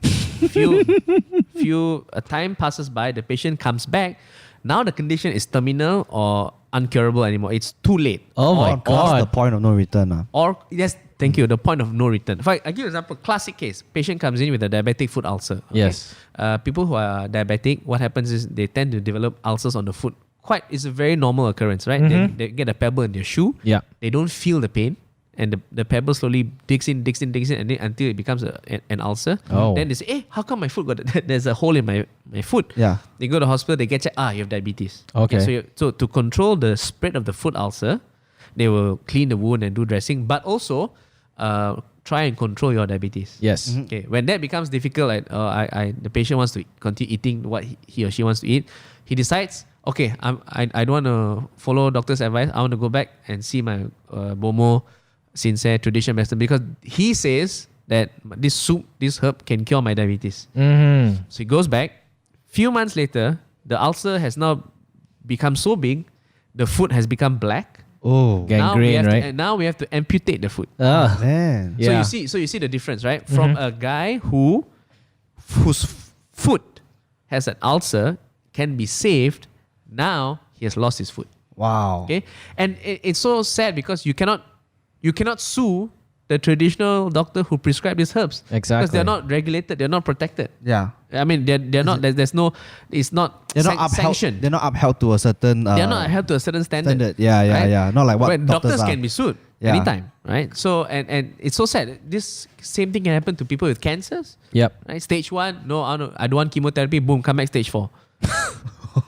Speaker 3: A time passes by, the patient comes back. Now the condition is terminal or uncurable anymore. It's too late.
Speaker 1: Oh my
Speaker 2: What's
Speaker 1: God.
Speaker 2: the point of no return?
Speaker 3: Or, yes, thank you, the point of no return. If I give you an example, classic case. Patient comes in with a diabetic foot ulcer. Okay?
Speaker 1: Yes.
Speaker 3: People who are diabetic, what happens is they tend to develop ulcers on the foot. It's a very normal occurrence, right? They get a pebble in their shoe.
Speaker 1: Yeah.
Speaker 3: They don't feel the pain. And the pebble slowly digs in, and then until it becomes an ulcer.
Speaker 1: Oh.
Speaker 3: Then they say, hey, how come my foot there's a hole in my foot?
Speaker 2: Yeah.
Speaker 3: They go to the hospital, they get checked, you have diabetes.
Speaker 1: Okay.
Speaker 3: So to control the spread of the foot ulcer, they will clean the wound and do dressing, but also try and control your diabetes.
Speaker 1: Yes.
Speaker 3: Okay. When that becomes difficult, like the patient wants to continue eating what he or she wants to eat, he decides, okay, I don't want to follow doctor's advice. I want to go back and see my Bomo sincere traditional medicine, because he says that this herb can cure my diabetes. So he goes back. Few months later, the ulcer has now become so big, the foot has become black.
Speaker 2: Oh,
Speaker 1: Gangrene, right?
Speaker 3: Now we have to amputate the foot.
Speaker 2: man.
Speaker 1: Yeah.
Speaker 3: So you see the difference, right? From a guy whose foot has an ulcer can be saved, now he has lost his foot.
Speaker 2: Wow.
Speaker 3: Okay, and it's so sad because you cannot sue the traditional doctor who prescribed these herbs.
Speaker 1: Exactly.
Speaker 3: Because they're not regulated, they're not protected.
Speaker 2: Yeah.
Speaker 3: I mean, they're not. It's not.
Speaker 2: They're not upheld.
Speaker 3: sanctioned.
Speaker 2: They're not upheld to a certain.
Speaker 3: They're not held to a certain standard.
Speaker 2: Yeah.
Speaker 3: right?
Speaker 2: Not like what
Speaker 3: When doctors
Speaker 2: are.
Speaker 3: can be sued anytime, right? So and it's so sad. This same thing can happen to people with cancers.
Speaker 1: Yep.
Speaker 3: Right? Stage 1, no, I don't want chemotherapy. Boom, come back stage 4.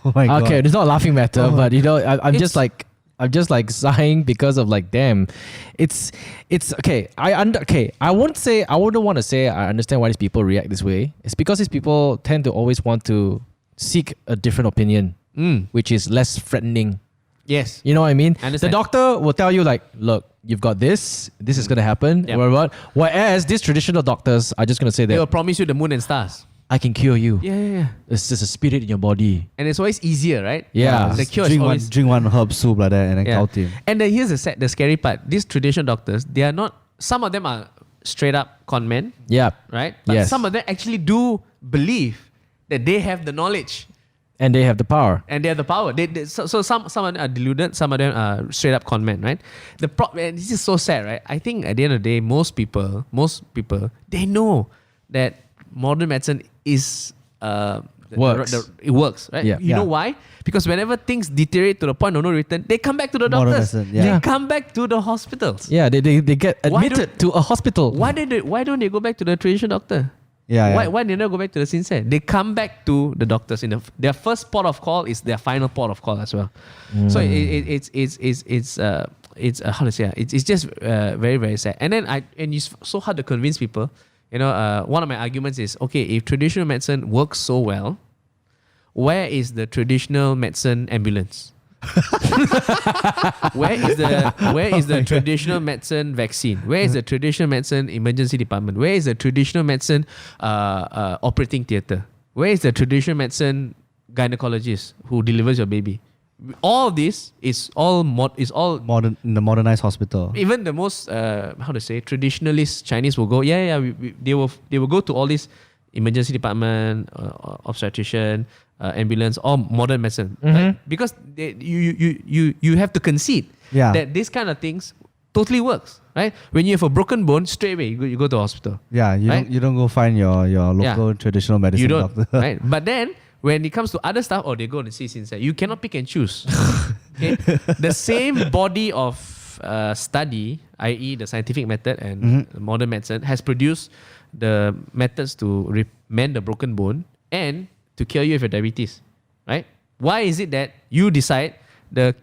Speaker 2: Oh my God.
Speaker 1: Okay, it's not a laughing matter, but I'm just like sighing because of like, damn, it's okay. I wouldn't want to say I understand why these people react this way. It's because these people tend to always want to seek a different opinion, which is less threatening.
Speaker 3: Yes.
Speaker 1: You know what I mean?
Speaker 3: I understand.
Speaker 1: The doctor will tell you like, look, you've got this is going to happen.
Speaker 3: Yep.
Speaker 1: Whereas these traditional doctors are just going to say
Speaker 3: They will
Speaker 1: that
Speaker 3: promise you the moon and stars.
Speaker 1: I can cure you.
Speaker 3: Yeah.
Speaker 1: It's just a spirit in your body.
Speaker 3: And it's always easier, right?
Speaker 1: Yeah.
Speaker 3: The cure is
Speaker 2: drink
Speaker 3: always...
Speaker 2: drink one herb soup like that and then count him.
Speaker 3: And here's the scary part. These traditional doctors, they are not... Some of them are straight up con men,
Speaker 1: Yeah.
Speaker 3: right? But
Speaker 1: Yes.
Speaker 3: some of them actually do believe that they have the knowledge
Speaker 1: And they have the power.
Speaker 3: and they have the power. So some of them are deluded, some of them are straight up con men, right? And this is so sad, right? I think at the end of the day, most people, they know that modern medicine is...
Speaker 1: Works.
Speaker 3: It works, right?
Speaker 1: Yeah.
Speaker 3: You know why? Because whenever things deteriorate to the point of no return, they come back to the
Speaker 2: Modern
Speaker 3: doctors.
Speaker 2: medicine, yeah.
Speaker 3: They come back to the hospitals.
Speaker 1: Yeah, they get
Speaker 3: Why
Speaker 1: admitted to a hospital.
Speaker 3: Why don't they go back to the traditional doctor?
Speaker 2: Yeah.
Speaker 3: Why they not go back to the sincere? They come back to the doctors their first port of call is their final port of call as well. So it's how to say? It's just very, very sad. And then it's so hard to convince people. You know, one of my arguments is, okay, if traditional medicine works so well, where is the traditional medicine ambulance? Where is the traditional medicine vaccine? Where is the traditional medicine emergency department? Where is the traditional medicine operating theatre? Where is the traditional medicine gynecologist who delivers your baby? All of this is all
Speaker 2: Modern in the modernized hospital.
Speaker 3: even the most traditionalist Chinese will go, they will go to all these emergency department, obstetrician, ambulance, all modern medicine, right? Because you have to concede that this kind of things totally works, right? When you have a broken bone, straight away you go to hospital.
Speaker 2: Yeah, you don't go find your local traditional medicine
Speaker 3: You don't,
Speaker 2: doctor.
Speaker 3: right? But then when it comes to other stuff, they go and see sincere. You cannot pick and choose. Okay? The same body of study, i.e. the scientific method and the modern medicine, has produced the methods to mend the broken bone and to cure you of your diabetes, right? Why is it that you decide the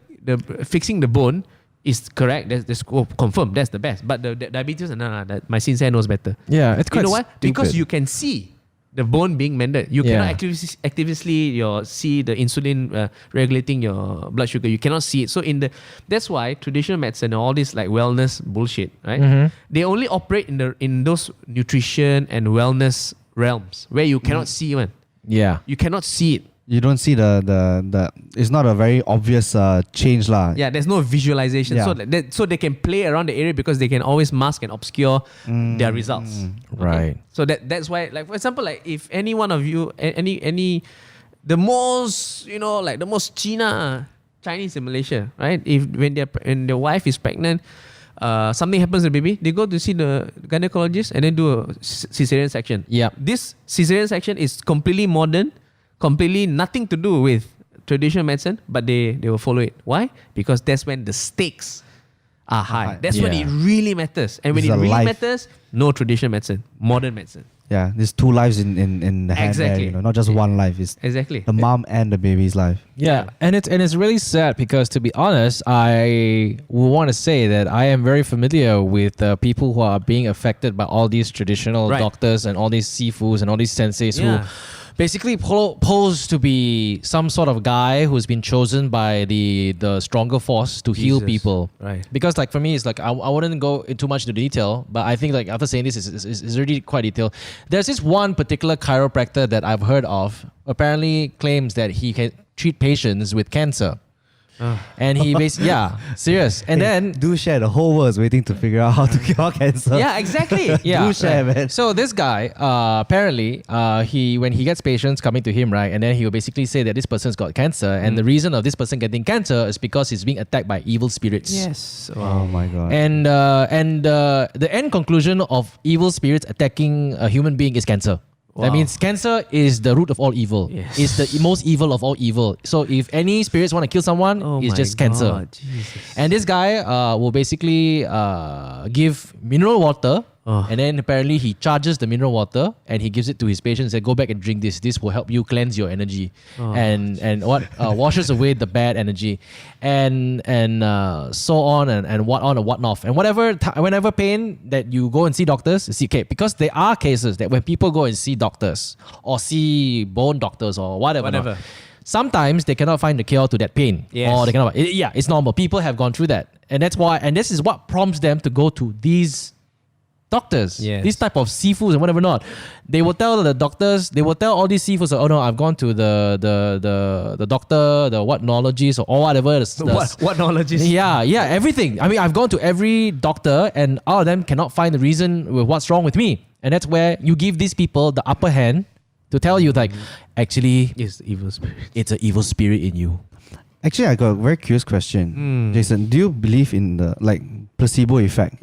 Speaker 3: fixing the bone is correct? That's confirmed. That's the best. But the diabetes, that my sensei knows better.
Speaker 1: Yeah, it's quite
Speaker 3: You know why? Because
Speaker 1: stupid.
Speaker 3: you can see the bone being mended. You
Speaker 1: Yeah.
Speaker 3: cannot actively see the insulin regulating your blood sugar. You cannot see it. So that's why traditional medicine and all this like wellness bullshit, right? They only operate in those nutrition and wellness realms where you cannot see one.
Speaker 1: Yeah.
Speaker 3: You cannot see it.
Speaker 2: You don't see the it's not a very obvious change lah.
Speaker 3: Yeah, there's no visualization.
Speaker 2: Yeah.
Speaker 3: So they can play around the area because they can always mask and obscure their results.
Speaker 1: Right.
Speaker 3: So that's why, like for example, like if any one of you, the most the most Chinese in Malaysia, right? If when their wife is pregnant, something happens to the baby, they go to see the gynecologist and then do a cesarean section.
Speaker 1: Yeah.
Speaker 3: This cesarean section is completely modern, completely nothing to do with traditional medicine, but they will follow it. Why? Because that's when the stakes are high. That's when
Speaker 1: Yeah.
Speaker 3: it really matters. And when
Speaker 2: It's
Speaker 3: it
Speaker 2: a
Speaker 3: really
Speaker 2: life.
Speaker 3: matters, no traditional medicine, modern medicine.
Speaker 2: Yeah, there's two lives in the hand
Speaker 3: Exactly.
Speaker 2: there, not just one life. It's
Speaker 3: Exactly.
Speaker 2: the mom and the baby's life.
Speaker 1: Yeah, and it's really sad because, to be honest, I would want to say that I am very familiar with people who are being affected by all these traditional
Speaker 3: Right.
Speaker 1: doctors and all these sifus and all these senseis
Speaker 3: Yeah.
Speaker 1: who basically pose to be some sort of guy who's been chosen by the stronger force to heal
Speaker 3: Jesus.
Speaker 1: people.
Speaker 3: Right.
Speaker 1: Because like for me, it's like I wouldn't go into much into detail, but I think like after saying this, it's already quite detailed. There's this one particular chiropractor that I've heard of. Apparently claims that he can treat patients with cancer. And he basically, serious. And then
Speaker 2: do share, the whole world is waiting to figure out how to cure cancer.
Speaker 3: Yeah, exactly.
Speaker 1: Yeah.
Speaker 2: Do share, man.
Speaker 1: So this guy, apparently, when he gets patients coming to him, right, and then he will basically say that this person's got cancer, and the reason of this person getting cancer is because he's being attacked by evil spirits.
Speaker 3: Yes.
Speaker 2: Oh my god.
Speaker 1: And the end conclusion of evil spirits attacking a human being is cancer. That
Speaker 3: Wow.
Speaker 1: means cancer is the root of all evil.
Speaker 3: Yes.
Speaker 1: It's the most evil of all evil. So if any spirits want to kill someone, it's just cancer.
Speaker 3: Jesus.
Speaker 1: And this guy will basically give mineral water, and then apparently he charges the mineral water and he gives it to his patients and say, go back and drink this. This will help you cleanse your energy and what washes away the bad energy, and so on and whatnot. And whenever pain that you go and see doctors, because there are cases that when people go and see doctors or see bone doctors or whatever. Sometimes they cannot find the cure to that pain.
Speaker 3: Yes.
Speaker 1: Or they cannot. It's normal. People have gone through that. And that's why, and this is what prompts them to go to these doctors.
Speaker 3: Yes.
Speaker 1: These type of sifus and whatever not. They will tell the doctors, they will tell all these sifus, oh no, I've gone to the doctor, the what-nologist or whatever.
Speaker 3: What knowledge is?
Speaker 1: Yeah, everything. I mean, I've gone to every doctor and all of them cannot find the reason with what's wrong with me. And that's where you give these people the upper hand to tell you like, actually,
Speaker 3: It's evil spirit.
Speaker 1: it's an evil spirit in you.
Speaker 2: Actually, I got a very curious question, Jason. Do you believe in the placebo effect?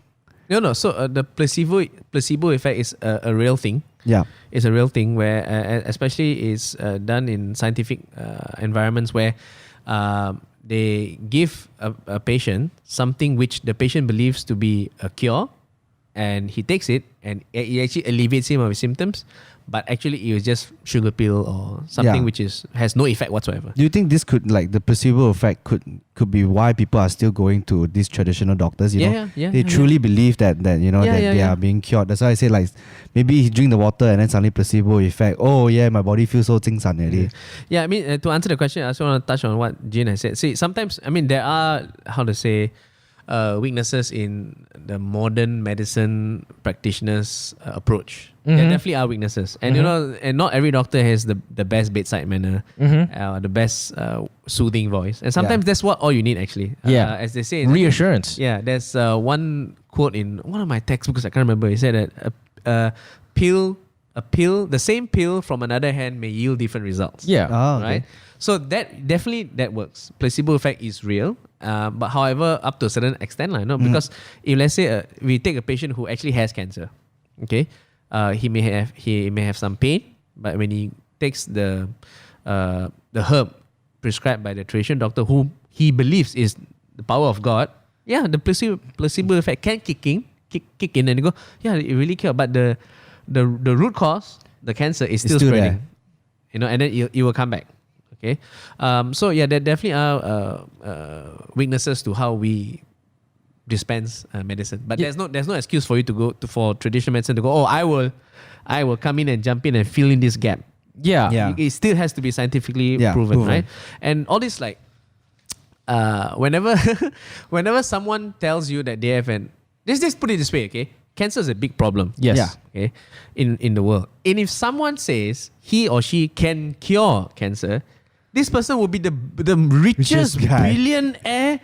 Speaker 3: No. So the placebo effect is a real thing.
Speaker 2: Yeah.
Speaker 3: It's a real thing where, especially, it's done in scientific environments where they give a patient something which the patient believes to be a cure, and he takes it and it actually alleviates him of his symptoms, but actually it was just sugar pill or something
Speaker 2: Yeah.
Speaker 3: which has no effect whatsoever.
Speaker 2: Do you think this could the placebo effect could be why people are still going to these traditional doctors? You know, they truly believe that they are being cured. That's why I say maybe he drink the water and then suddenly placebo effect. Oh yeah, my body feels so 精神 already.
Speaker 3: Yeah, I mean, to answer the question, I also want to touch on what Jin has said. See, sometimes, I mean, there are, weaknesses in the modern medicine practitioners' approach. There definitely are weaknesses. And, and not every doctor has the best bedside manner, the best soothing voice. And sometimes that's what all you need, actually. As they say.
Speaker 1: Reassurance.
Speaker 3: Yeah, there's one quote in one of my textbooks, I can't remember. He said that the same pill from another hand may yield different results.
Speaker 1: Yeah.
Speaker 2: Oh, okay.
Speaker 3: Right? So that works. Placebo effect is real, but however, up to a certain extent, because if let's say we take a patient who actually has cancer, okay, he may have some pain, but when he takes the herb prescribed by the traditional doctor, whom he believes is the power of God, Yeah, the placebo effect can kick in, and you go, yeah, it really cure. But the root cause, the cancer, is still spreading.
Speaker 2: There.
Speaker 3: You know, and then it will come back. Okay, so yeah, there definitely are weaknesses to how we dispense medicine. But there's no excuse for you to go for traditional medicine to go, oh, I will come in and jump in and fill in this gap.
Speaker 1: Yeah.
Speaker 3: It still has to be scientifically proven, right? And all this, like, whenever someone tells you that they have let's put it this way, okay? Cancer is a big problem.
Speaker 1: Yes.
Speaker 2: Yeah.
Speaker 3: Okay, in the world. And if someone says he or she can cure cancer, this person will be the richest
Speaker 2: guy.
Speaker 3: billionaire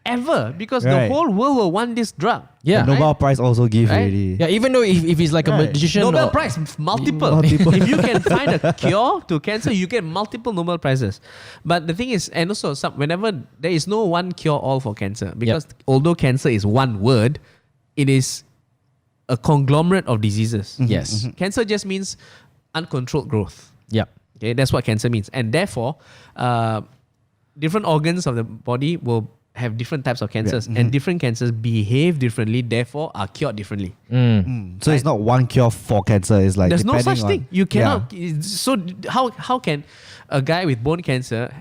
Speaker 3: ever, because the whole world will want this drug.
Speaker 1: Yeah.
Speaker 2: The Nobel Prize also give
Speaker 3: Right?
Speaker 2: already.
Speaker 1: Yeah, even though if he's like a magician,
Speaker 3: Nobel Prize, multiple. If you can find a cure to cancer, you get multiple Nobel Prizes. But the thing is, and also whenever there is no one cure-all for cancer, because although cancer is one word, it is a conglomerate of diseases.
Speaker 1: Yes.
Speaker 3: Cancer just means uncontrolled growth.
Speaker 1: Yeah.
Speaker 3: Okay, that's what cancer means. And therefore, different organs of the body will have different types of cancers, and different cancers behave differently, therefore are cured differently.
Speaker 2: So it's not one cure for cancer. It's like
Speaker 3: There's no
Speaker 2: depending
Speaker 3: such
Speaker 2: on-
Speaker 3: thing. You cannot. So how can a guy with bone cancer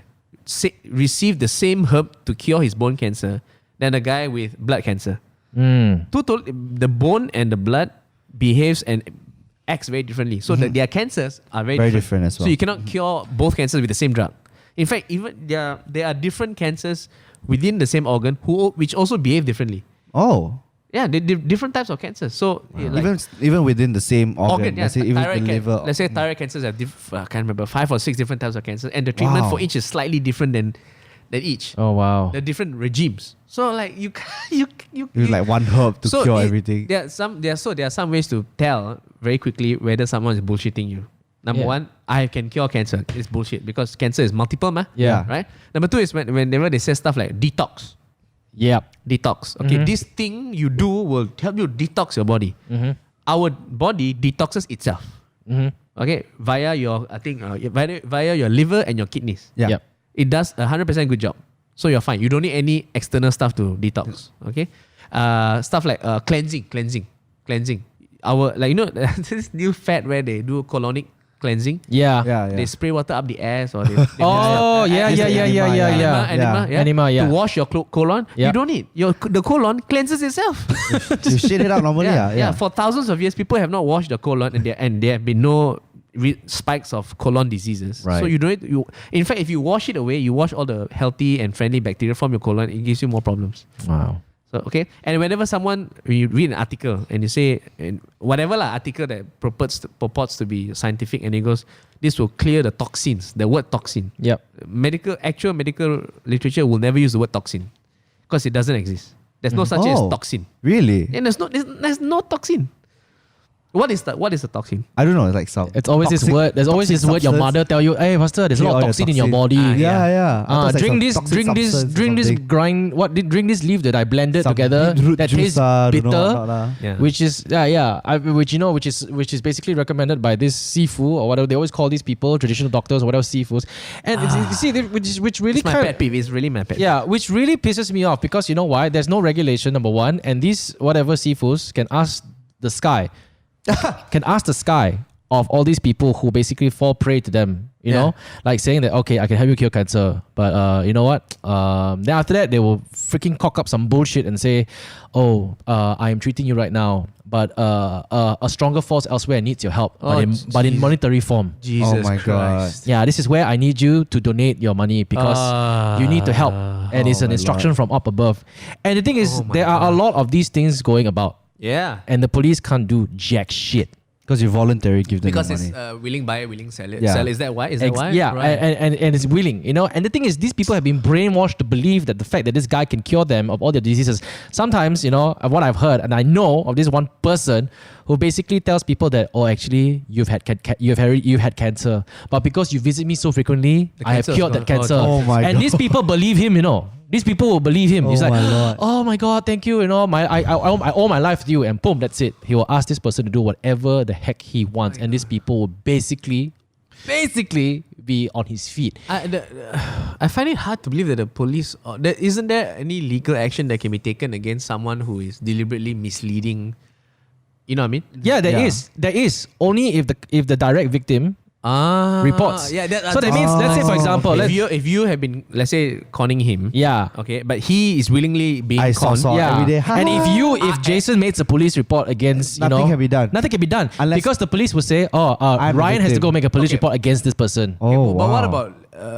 Speaker 3: receive the same herb to cure his bone cancer than a guy with blood cancer? The bone and the blood behaves and acts very differently. So their cancers are very
Speaker 2: different as well.
Speaker 3: So you cannot cure both cancers with the same drug. In fact, even there are different cancers within the same organ which also behave differently.
Speaker 2: Oh.
Speaker 3: Yeah, different types of cancers. So
Speaker 2: Even within the same organ,
Speaker 3: yeah,
Speaker 2: let's say even the
Speaker 3: thyroid
Speaker 2: liver.
Speaker 3: let's say thyroid cancers have I can't remember 5 or 6 different types of cancers, and the treatment
Speaker 2: Wow.
Speaker 3: for each is slightly different than each.
Speaker 1: Oh wow.
Speaker 3: The different regimes. So like you
Speaker 2: Use like one herb to cure everything.
Speaker 3: There are some ways to tell very quickly whether someone is bullshitting you. Number one, I can cure cancer. It's bullshit because cancer is multiple,
Speaker 1: Yeah.
Speaker 3: right? Number two is whenever they say stuff like detox.
Speaker 1: Yeah.
Speaker 3: Detox. Okay, this thing you do will help you detox your body. Our body detoxes itself. Okay, via your via your liver and your kidneys.
Speaker 2: Yeah.
Speaker 1: Yep.
Speaker 3: It does 100% good job. So you're fine. You don't need any external stuff to detox. Okay, stuff like cleansing. Our this new fad where they do colonic cleansing.
Speaker 1: Yeah.
Speaker 3: They spray water up the ass, or they
Speaker 1: Oh yeah.
Speaker 3: Enema, to wash your colon.
Speaker 1: Yeah.
Speaker 3: You don't need the colon cleanses itself.
Speaker 2: You shit it out normally.
Speaker 3: Yeah. For thousands of years, people have not washed the colon, and there have been no spikes of colon diseases.
Speaker 1: Right.
Speaker 3: So you don't need in fact, if you wash it away, you wash all the healthy and friendly bacteria from your colon, it gives you more problems.
Speaker 1: Wow.
Speaker 3: So okay, and whenever when you read an article and you say whatever article that purports to be scientific, and it goes, this will clear the toxins. The word toxin.
Speaker 1: Yep.
Speaker 3: Actual medical literature will never use the word toxin because it doesn't exist. There's no such thing as toxin.
Speaker 2: Really?
Speaker 3: And there's no toxin. What is the toxin?
Speaker 2: I don't know. It's like some.
Speaker 1: It's always this
Speaker 2: toxic-
Speaker 1: word. There's always this
Speaker 2: toxic
Speaker 1: word your
Speaker 2: substance.
Speaker 1: mother tell you, hey, Pastor, there's a lot of
Speaker 2: Clear all the
Speaker 1: toxin in your
Speaker 2: toxin.
Speaker 1: body.
Speaker 2: Yeah. I thought it's like
Speaker 1: Drink
Speaker 2: some toxic substance or
Speaker 1: drink this
Speaker 2: something.
Speaker 1: drink this leaf that I blended
Speaker 2: Some
Speaker 1: together
Speaker 2: beetroot
Speaker 1: that
Speaker 2: juice,
Speaker 1: tastes
Speaker 2: don't know
Speaker 1: bitter,
Speaker 2: what not,
Speaker 3: Yeah.
Speaker 1: which is which is basically recommended by this Sifu or whatever they always call these people, traditional doctors or whatever Sifus, and you see which really
Speaker 3: It's my pet peeve. It's really my pet peeve.
Speaker 1: yeah, which really pisses me off because you know why? There's no regulation, number one, and these whatever Sifus can ask the sky of all these people who basically fall prey to them, you know, like saying that, okay, I can help you cure cancer, but you know what? Then after that, they will freaking cock up some bullshit and say, oh, I am treating you right now, but a stronger force elsewhere needs your help, but in monetary form.
Speaker 3: Jesus
Speaker 2: Oh my
Speaker 3: Christ.
Speaker 1: Yeah, this is where I need you to donate your money because you need to help, and it's an instruction from up above. And the thing is, there are a lot of these things going about,
Speaker 3: Yeah.
Speaker 1: and the police can't do jack shit.
Speaker 2: Because you voluntarily give them
Speaker 3: Because
Speaker 2: the
Speaker 3: it's
Speaker 2: money.
Speaker 3: willing buyer, willing seller.
Speaker 2: Yeah.
Speaker 3: Is that why? Is that why?
Speaker 1: Yeah,
Speaker 3: Right.
Speaker 1: and it's willing, you know. And the thing is, these people have been brainwashed to believe that the fact that this guy can cure them of all their diseases. Sometimes, you know, what I've heard, and I know of this one person who basically tells people that, oh, actually, you've had cancer, but because you visit me so frequently, I have
Speaker 3: cancer is
Speaker 1: cured that
Speaker 3: gone.
Speaker 1: cancer.
Speaker 2: Oh my
Speaker 1: and
Speaker 2: God.
Speaker 1: these people believe him, you know. These people will believe him. He's
Speaker 2: Oh
Speaker 1: like,
Speaker 2: my Lord.
Speaker 1: oh my God, thank you. You know, I owe my life to you, and boom, that's it. He will ask this person to do whatever the heck he wants, and these people will basically be on his feet.
Speaker 3: I find it hard to believe that the police. Isn't there any legal action that can be taken against someone who is deliberately misleading? You know what I mean?
Speaker 1: Yeah, there is. There is only if the direct victim reports.
Speaker 3: Yeah,
Speaker 1: so that means, let's say for example,
Speaker 3: if you have been, let's say, conning him.
Speaker 1: Yeah.
Speaker 3: Okay, but he is willingly being
Speaker 2: I
Speaker 3: conned.
Speaker 2: saw
Speaker 1: Yeah.
Speaker 2: every day.
Speaker 1: And if Jason makes a police report against,
Speaker 2: Nothing can be done.
Speaker 1: Nothing can be done.
Speaker 2: Unless-
Speaker 1: because the police will say,
Speaker 2: I'm the
Speaker 1: Ryan has to
Speaker 2: victim.
Speaker 1: go make a police
Speaker 3: Okay.
Speaker 1: report against this person.
Speaker 2: Oh,
Speaker 3: But what
Speaker 2: wow.
Speaker 3: about?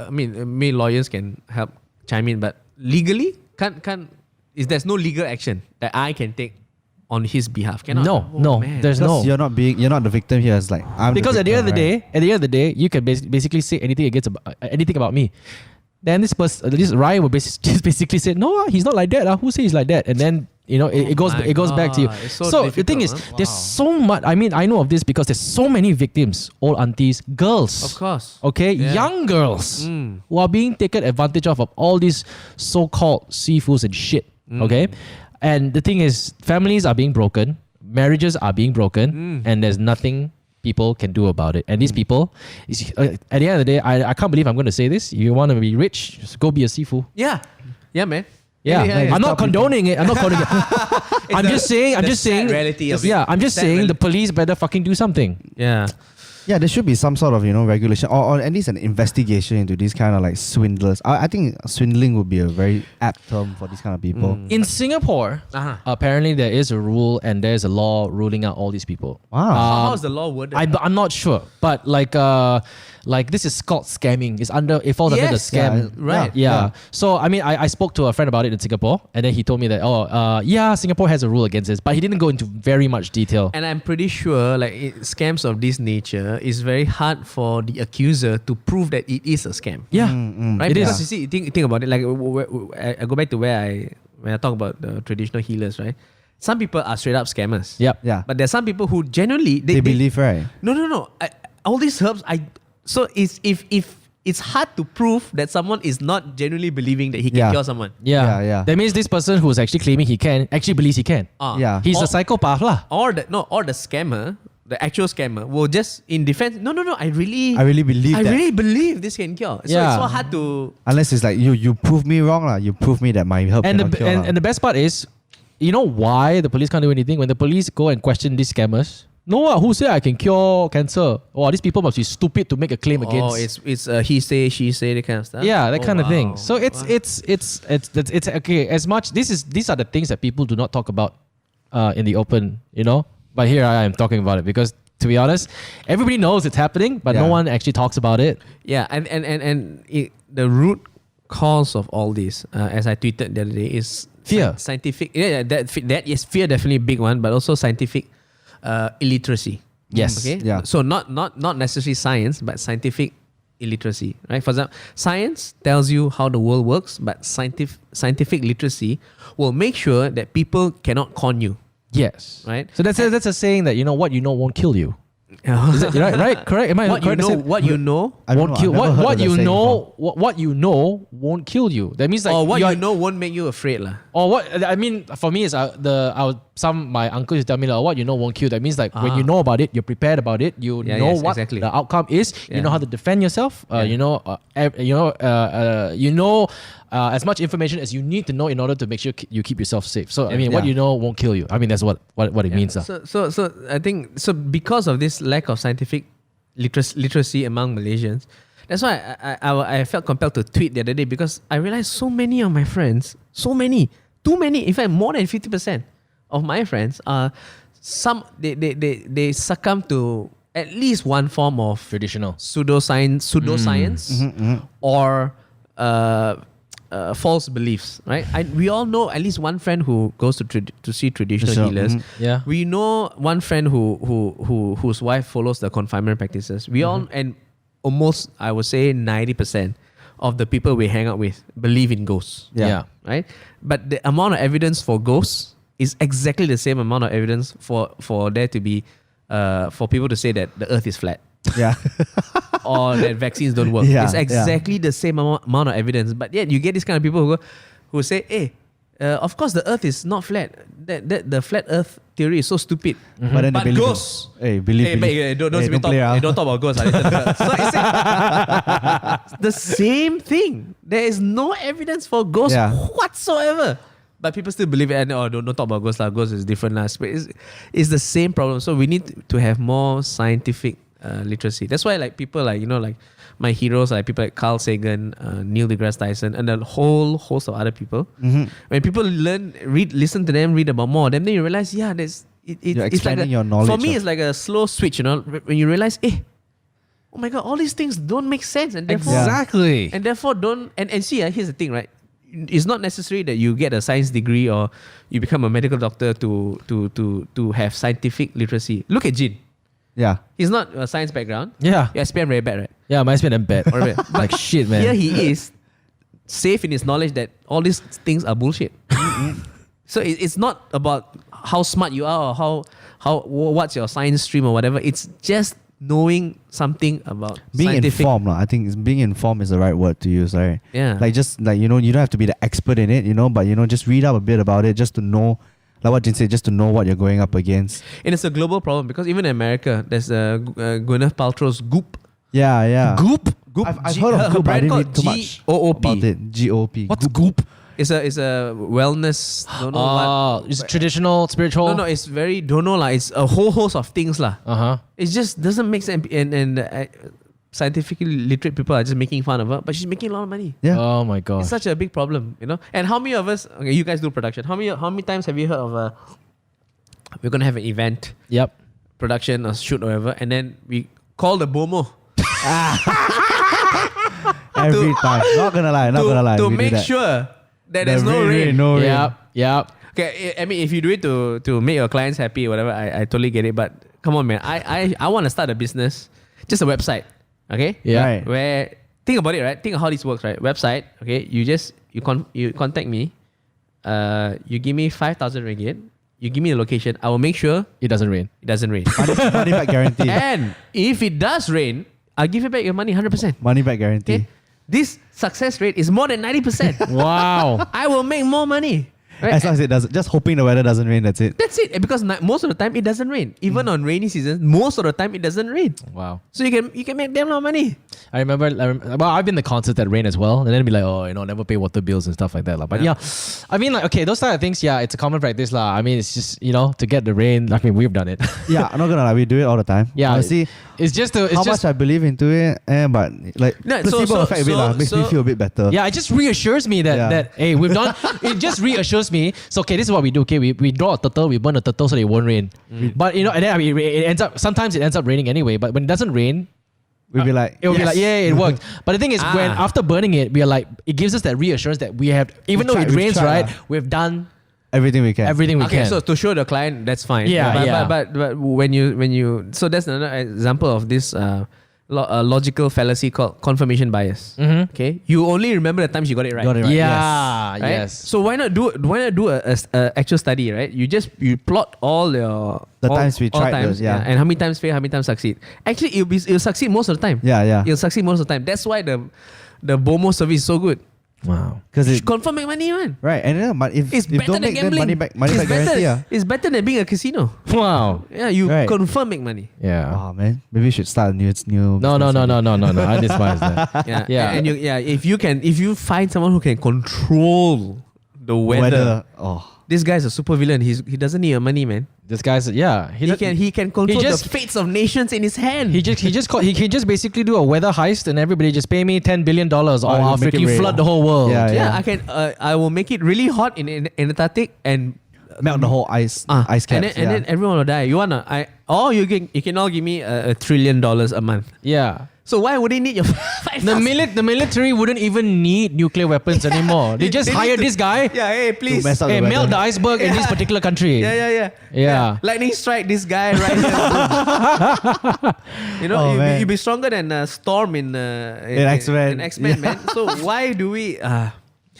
Speaker 3: I mean, maybe lawyers can help chime in, but legally, there's no legal action that I can take on his behalf. Cannot.
Speaker 1: No,
Speaker 3: Man.
Speaker 1: there's no.
Speaker 2: You're not the victim here. It's like I'm
Speaker 1: Because
Speaker 2: the
Speaker 1: at the end
Speaker 2: victim,
Speaker 1: of the day, you can basically say anything about me. Then this Ryan will just basically say, no, he's not like that. Who says he's like that? And then it goes back to you.
Speaker 3: It's so
Speaker 1: the thing is,
Speaker 3: difficult, huh?
Speaker 1: there's so much. I mean, I know of this because there's so many victims, old aunties, girls.
Speaker 3: Of course.
Speaker 1: Okay,
Speaker 3: Yeah.
Speaker 1: young girls who are being taken advantage of all these so-called seafoods and shit. Okay, and the thing is, families are being broken, marriages are being broken, and there's nothing people can do about it. And these people, at the end of the day, I can't believe I'm going to say this. If you want to be rich, just go be a seafood.
Speaker 3: Yeah, man.
Speaker 1: Yeah, I'm not condoning it. I'm not condoning it. I'm just saying.
Speaker 3: reality of it.
Speaker 1: Yeah, I'm just
Speaker 3: Sad
Speaker 1: saying the
Speaker 3: reality.
Speaker 1: police better fucking do something.
Speaker 3: Yeah.
Speaker 2: Yeah, there should be some sort of regulation or at least an investigation into these kind of like swindlers. I think swindling would be a very apt term for these kind of people.
Speaker 1: In Singapore,
Speaker 3: Uh-huh.
Speaker 1: apparently there is a rule and there's a law ruling out all these people.
Speaker 2: Wow.
Speaker 3: How's the law worded?
Speaker 1: I'm not sure, but like this is called scamming. It falls under the
Speaker 3: Yes.
Speaker 1: scam.
Speaker 2: Yeah,
Speaker 3: Right.
Speaker 1: Yeah. So I mean, I spoke to a friend about it in Singapore, and then he told me that Singapore has a rule against this, but he didn't go into very much detail.
Speaker 3: And I'm pretty sure, scams of this nature is very hard for the accuser to prove that it is a scam.
Speaker 1: Yeah,
Speaker 3: Right?
Speaker 1: it
Speaker 3: Because
Speaker 1: is.
Speaker 3: you see, think about it. Like I go back to when I talk about the traditional healers, right? Some people are straight up scammers.
Speaker 1: Yep.
Speaker 2: Yeah.
Speaker 3: But there's some people who genuinely
Speaker 2: They believe, right?
Speaker 3: No. All these herbs, so if it's hard to prove that someone is not genuinely believing that he can
Speaker 2: Yeah.
Speaker 3: cure someone.
Speaker 1: Yeah.
Speaker 2: Yeah.
Speaker 1: That means this person who's actually claiming he can actually believes he can.
Speaker 3: Ah.
Speaker 1: He's a psychopath lah.
Speaker 3: Or the scammer, the actual scammer, will just in defense. No. I really
Speaker 2: believe that.
Speaker 3: really believe this can cure. So
Speaker 1: Yeah.
Speaker 3: it's so hard to.
Speaker 2: Unless it's like you prove me wrong lah. You prove me that my herb
Speaker 1: And
Speaker 2: cannot cure lah.
Speaker 1: the best part is, you know why the police can't do anything? When the police go and question these scammers, who said I can cure cancer? These people must be stupid to make a claim against.
Speaker 3: Oh, it's he say, she say, that kind of stuff.
Speaker 1: Yeah, that
Speaker 3: Oh,
Speaker 1: kind of thing.
Speaker 3: wow.
Speaker 1: So it's okay. As much these are the things that people do not talk about in the open, But here I am talking about it because, to be honest, everybody knows it's happening, but no
Speaker 2: Yeah.
Speaker 1: one actually talks about it.
Speaker 3: Yeah, and the root cause of all this, as I tweeted the other day, is
Speaker 1: Fear.
Speaker 3: Scientific. Yeah, that is fear, definitely a big one, but also scientific illiteracy.
Speaker 1: Yes.
Speaker 3: Okay.
Speaker 2: Yeah.
Speaker 3: So not necessarily science, but scientific illiteracy. Right. For example, science tells you how the world works, but scientific literacy will make sure that people cannot con you.
Speaker 1: Yes.
Speaker 3: Right.
Speaker 1: So that's a saying that what you know won't kill you. Is it right? Correct? Am I
Speaker 3: What you
Speaker 1: correct to
Speaker 3: know?
Speaker 1: say?
Speaker 3: What you know?
Speaker 2: I don't
Speaker 1: Won't
Speaker 2: know,
Speaker 1: kill.
Speaker 2: I've never heard
Speaker 1: What
Speaker 2: of that
Speaker 1: you
Speaker 2: saying
Speaker 1: know?
Speaker 2: before.
Speaker 1: What you know won't kill you. That means like
Speaker 3: Or what
Speaker 1: you're-
Speaker 3: you know won't make you afraid, lah.
Speaker 1: Or what I mean for me is my uncle used to tell me what you know won't kill. That means like when you know about it, you're prepared about it. You
Speaker 3: Yeah,
Speaker 1: know
Speaker 3: yes,
Speaker 1: what
Speaker 3: exactly.
Speaker 1: the outcome is.
Speaker 3: Yeah.
Speaker 1: You know how to defend yourself. As much information as you need to know in order to make sure you keep yourself safe. So I mean, what
Speaker 2: Yeah.
Speaker 1: you know won't kill you. I mean that's what it means.
Speaker 3: So I think because of this lack of scientific literacy among Malaysians, that's why I felt compelled to tweet the other day, because I realized so many of my friends, too many, in fact more than 50% of my friends are they succumb to at least one form of
Speaker 1: Traditional.
Speaker 3: pseudoscience or false beliefs, right? We all know at least one friend who goes to see traditional
Speaker 2: Sure,
Speaker 3: healers.
Speaker 1: Yeah.
Speaker 3: We know one friend whose wife follows the confinement practices. We all, and almost, I would say 90% of the people we hang out with believe in ghosts.
Speaker 1: Yeah.
Speaker 3: Right? But the amount of evidence for ghosts is exactly the same amount of evidence for there to be for people to say that the earth is flat.
Speaker 2: Yeah.
Speaker 3: Or that vaccines don't work.
Speaker 2: Yeah,
Speaker 3: It's exactly the same amount of evidence. But yet you get this kind of people who say, hey, of course the Earth is not flat. That the flat Earth theory is so stupid.
Speaker 2: But then
Speaker 3: But
Speaker 2: they believe
Speaker 3: ghosts.
Speaker 2: believe.
Speaker 3: Don't talk about ghosts. So it's the same thing. There is no evidence for ghosts whatsoever. But people still believe it. And don't talk about ghosts. Ghosts is different. It's the same problem. So we need to have more scientific literacy. That's why people my heroes, like people like Carl Sagan, Neil deGrasse Tyson, and a whole host of other people. When people listen to them, read about more, then you realize,
Speaker 2: You're
Speaker 3: it's
Speaker 2: expanding
Speaker 3: like
Speaker 2: your knowledge.
Speaker 3: for me, it's like a slow switch. When you realize, oh my God, all these things don't make sense, and therefore,
Speaker 1: Exactly.
Speaker 3: and therefore don't. And see, here's the thing, right? It's not necessary that you get a science degree or you become a medical doctor to have scientific literacy. Look at Jin.
Speaker 2: Yeah.
Speaker 3: He's not a science background.
Speaker 1: Yeah.
Speaker 3: Your SPM very bad, right?
Speaker 1: Yeah, mine's been a bad. Like shit, man.
Speaker 3: Here he is, safe in his knowledge that all these things are bullshit. So it's not about how smart you are or what's your science stream or whatever. It's just knowing something about
Speaker 2: Being
Speaker 3: scientific.
Speaker 2: informed, I think being informed is the right word to use, right?
Speaker 3: Yeah.
Speaker 2: Like you don't have to be the expert in it, but just read up a bit about it just to know, like what Jin said, just to know what you're going up against.
Speaker 3: And it's a global problem because even in America, there's Gwyneth Paltrow's Goop.
Speaker 2: Yeah.
Speaker 1: Goop?
Speaker 3: Goop.
Speaker 2: I've heard of Goop, but I didn't read too much
Speaker 3: GOOP.
Speaker 2: about it. GOP.
Speaker 1: What's Goop?
Speaker 3: It's a wellness. Don't know what.
Speaker 1: It's traditional, spiritual.
Speaker 3: No, it's very don't know lah. It's a whole host of things lah. It just doesn't make sense. And scientifically literate people are just making fun of her, but she's making a lot of money.
Speaker 2: Yeah.
Speaker 1: Oh my god.
Speaker 3: It's such a big problem, And how many of us? Okay, you guys do production. How many times have you heard of we're gonna have an event,
Speaker 1: Yep.
Speaker 3: production or shoot or whatever, and then we call the BOMO
Speaker 2: Every time. Not gonna lie.
Speaker 3: to
Speaker 2: we do
Speaker 3: make
Speaker 2: that.
Speaker 3: sure that there's no rain.
Speaker 2: No rain.
Speaker 1: Yep.
Speaker 3: Okay, I mean, if you do it to make your clients happy or whatever, I totally get it. But come on, man, I want to start a business, just a website, okay?
Speaker 1: Yeah.
Speaker 2: Right.
Speaker 3: Where think about it, right? Think of how this works, right? Website, okay? You contact me, you give me 5,000 ringgit, you give me the location, I will make sure
Speaker 1: It doesn't rain.
Speaker 3: it doesn't rain.
Speaker 2: Money back guarantee.
Speaker 3: And if it does rain, I'll give you back your money 100%.
Speaker 2: Money back guarantee.
Speaker 3: Okay? This success rate is more than 90%.
Speaker 1: Wow.
Speaker 3: I will make more money. Right?
Speaker 2: As long as it doesn't, just hoping the weather doesn't rain, that's it.
Speaker 3: That's it. Because most of the time it doesn't rain. Even on rainy seasons, most of the time it doesn't rain.
Speaker 1: Wow.
Speaker 3: So you can make damn lot of money.
Speaker 1: I remember, well, I've been to concerts that rain as well, and then be like, never pay water bills and stuff like that. But yeah, I mean, like, okay, those type of things, yeah, it's a common practice, lah. I mean, it's just, to get the rain. I mean, we've done it.
Speaker 2: Yeah, I'm not gonna lie, we do it all the time.
Speaker 1: Yeah,
Speaker 2: Honestly,
Speaker 1: it's just to,
Speaker 2: how much I believe into it, but like
Speaker 3: No,
Speaker 2: placebo effect a bit, makes me feel a bit better.
Speaker 1: yeah, it just reassures me that hey, we've done. It just reassures me. So okay, this is what we do. Okay, we draw a turtle, we burn a turtle so that it won't rain. But and then it ends up. Sometimes it ends up raining anyway. But when it doesn't rain,
Speaker 2: We'll be like,
Speaker 1: it'll be like, yeah, it worked. But the thing is, when
Speaker 3: Ah.
Speaker 1: after burning it, we are like, it gives us that reassurance that we have, even though it
Speaker 2: we've
Speaker 1: rains,
Speaker 2: tried,
Speaker 1: right? We've done
Speaker 2: everything we can.
Speaker 1: everything we
Speaker 3: Okay,
Speaker 1: can.
Speaker 3: so to show the client, that's fine.
Speaker 1: Yeah,
Speaker 3: But when you so that's another example of this logical fallacy called confirmation bias.
Speaker 1: Mhm.
Speaker 3: Okay, you only remember the times you got it right.
Speaker 2: Got it right.
Speaker 1: Yeah,
Speaker 3: Right?
Speaker 1: yes.
Speaker 3: So why not do a actual study, right? You plot all your
Speaker 2: The times we
Speaker 3: all
Speaker 2: tried
Speaker 3: times,
Speaker 2: those, yeah.
Speaker 3: and how many times fail, how many times succeed. Actually, it'll succeed most of the time.
Speaker 2: Yeah.
Speaker 3: It'll succeed most of the time. That's why the BOMO service is so good.
Speaker 1: Wow.
Speaker 2: Because it
Speaker 3: Confirm make money, man.
Speaker 2: right, and then, but if
Speaker 3: It's better
Speaker 2: don't
Speaker 3: than
Speaker 2: make them
Speaker 3: gambling.
Speaker 2: money back guarantee,
Speaker 3: It's better than being a casino.
Speaker 1: Wow.
Speaker 3: Yeah, you
Speaker 2: Right.
Speaker 3: confirm make money.
Speaker 1: Yeah.
Speaker 2: Oh man, maybe we should start a new.
Speaker 1: No. I despise that.
Speaker 3: Yeah,
Speaker 1: Yeah.
Speaker 3: And if you find someone who can control the weather, this guy's a super villain. He doesn't need your money, man.
Speaker 1: This guy's
Speaker 3: He can control
Speaker 1: just-
Speaker 3: the fates of nations in his hand.
Speaker 1: He can just basically do a weather heist and everybody just pay me $10 billion or I'll
Speaker 2: make it
Speaker 1: freaking
Speaker 2: rain.
Speaker 1: flood the whole world.
Speaker 2: Yeah.
Speaker 3: I will make it really hot in Antarctic and
Speaker 2: melt the whole ice caps.
Speaker 3: and then everyone will die. You can all give me $1 trillion a month.
Speaker 1: Yeah.
Speaker 3: So why would they need your 5,000?
Speaker 1: The military wouldn't even need nuclear weapons anymore. They just
Speaker 3: They
Speaker 1: hire
Speaker 3: need to-
Speaker 1: this guy.
Speaker 3: Yeah, hey, please.
Speaker 2: mess up
Speaker 1: Hey,
Speaker 2: the
Speaker 1: melt the
Speaker 2: weather.
Speaker 1: iceberg in this particular country.
Speaker 3: Yeah. Lightning strike this guy right here.
Speaker 2: Oh, man.
Speaker 3: you'll be stronger than Storm in
Speaker 2: X-Men.
Speaker 3: In X-Men, man. So why do we?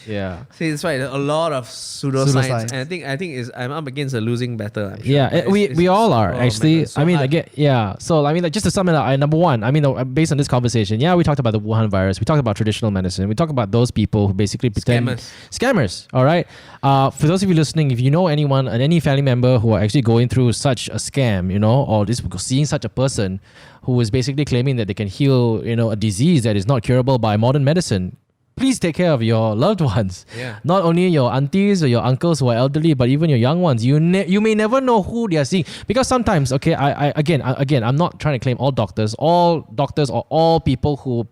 Speaker 1: Yeah.
Speaker 3: See, that's why a lot of pseudoscience,
Speaker 2: Pseudoscience.
Speaker 3: and I think I'm up against a losing battle. I'm sure.
Speaker 1: Yeah,
Speaker 3: But
Speaker 1: we all are
Speaker 3: oh,
Speaker 1: actually.
Speaker 3: man, it's so
Speaker 1: I mean,
Speaker 3: hard.
Speaker 1: again, yeah. So I mean, like, just to sum it up, number one, I mean, based on this conversation, yeah, we talked about the Wuhan virus, we talked about traditional medicine, we talked about those people who basically pretend scammers. All right. For those of you listening, if you know anyone and any family member who are actually going through such a scam, or just seeing such a person who is basically claiming that they can heal, a disease that is not curable by modern medicine, please take care of your loved ones.
Speaker 3: Yeah.
Speaker 1: Not only your aunties or your uncles who are elderly, but even your young ones. You may never know who they are seeing, because sometimes, okay, again, I'm not trying to claim all doctors or all people who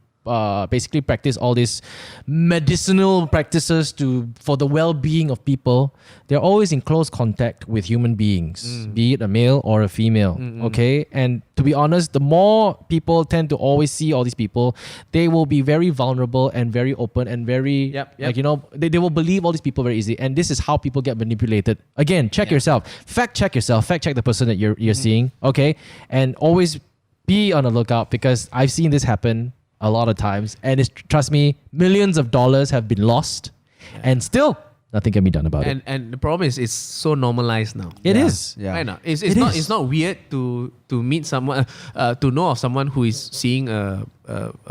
Speaker 1: basically practice all these medicinal practices for the well-being of people. They're always in close contact with human beings, be it a male or a female. Okay, and to be honest, the more people tend to always see all these people, they will be very vulnerable and very open and very like they will believe all these people very easily. And this is how people get manipulated. Again, check yourself, fact check yourself, fact check the person that you're seeing. Okay, and always be on the lookout, because I've seen this happen a lot of times, and trust me, millions of dollars have been lost, and still nothing can be done about it.
Speaker 3: And the problem is, it's so normalized now.
Speaker 1: It is.
Speaker 2: Yeah.
Speaker 3: Right now, it's not weird to meet someone, to know of someone who is seeing a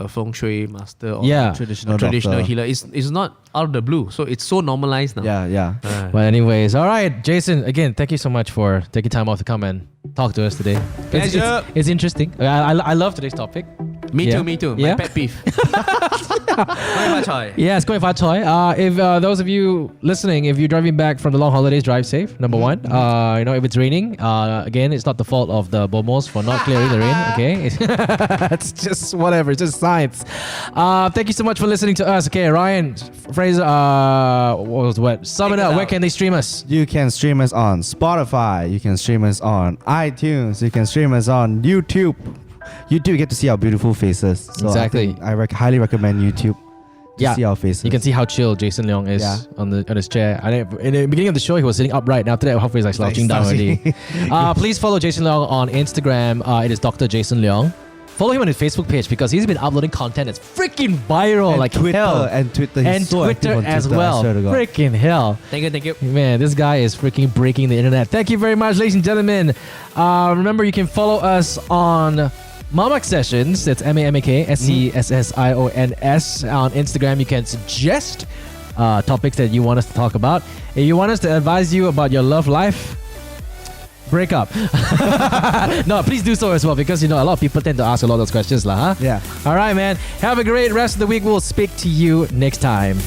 Speaker 3: feng shui master or
Speaker 1: Yeah.
Speaker 3: a
Speaker 2: Traditional
Speaker 3: traditional
Speaker 2: doctor.
Speaker 3: healer. It's not out of the blue, so it's so normalized now.
Speaker 2: Yeah.
Speaker 1: But anyways, all right, Jason, again, thank you so much for taking time off to come and talk to us today.
Speaker 3: Pleasure.
Speaker 1: It's interesting. I love today's topic.
Speaker 3: Me
Speaker 1: Yeah.
Speaker 3: too.
Speaker 1: Yeah.
Speaker 3: My pet peeve. Very much high.
Speaker 1: Yeah, it's going far, Choi. If those of you listening, if you're driving back from the long holidays, drive safe. Number one. If it's raining, again, it's not the fault of the Bomos for not clearing the rain. Okay, it's just whatever. It's just science. Thank you so much for listening to us. Okay, Ryan, Fraser, sum it up. Where can they stream us?
Speaker 2: You can stream us on Spotify. You can stream us on iTunes. You can stream us on YouTube. YouTube, you get to see our beautiful faces. So
Speaker 1: Exactly.
Speaker 2: I highly recommend YouTube to see our faces.
Speaker 1: You can see how chill Jason Leong is on his chair. In the beginning of the show, he was sitting upright. Now after that, halfway he's like slouching down already. Please follow Jason Leong on Instagram. It is Dr. Jason Leong. Follow him on his Facebook page, because he's been uploading content that's freaking viral,
Speaker 2: and
Speaker 1: like
Speaker 2: Twitter,
Speaker 1: hell.
Speaker 2: and Twitter. He's
Speaker 1: And
Speaker 2: so active
Speaker 1: Twitter
Speaker 2: on
Speaker 1: as
Speaker 2: Twitter, I
Speaker 1: well.
Speaker 2: swear to God.
Speaker 1: Freaking hell.
Speaker 3: Thank you.
Speaker 1: Man, this guy is freaking breaking the internet. Thank you very much, ladies and gentlemen. Remember, you can follow us on Mamak Sessions. That's MAMAK SESSIONS on Instagram. You can suggest topics that you want us to talk about. If you want us to advise you about your love life, break up. No, please do so as well, because a lot of people tend to ask a lot of those questions, huh?
Speaker 2: Yeah.
Speaker 1: All right, man. Have a great rest of the week. We'll speak to you next time.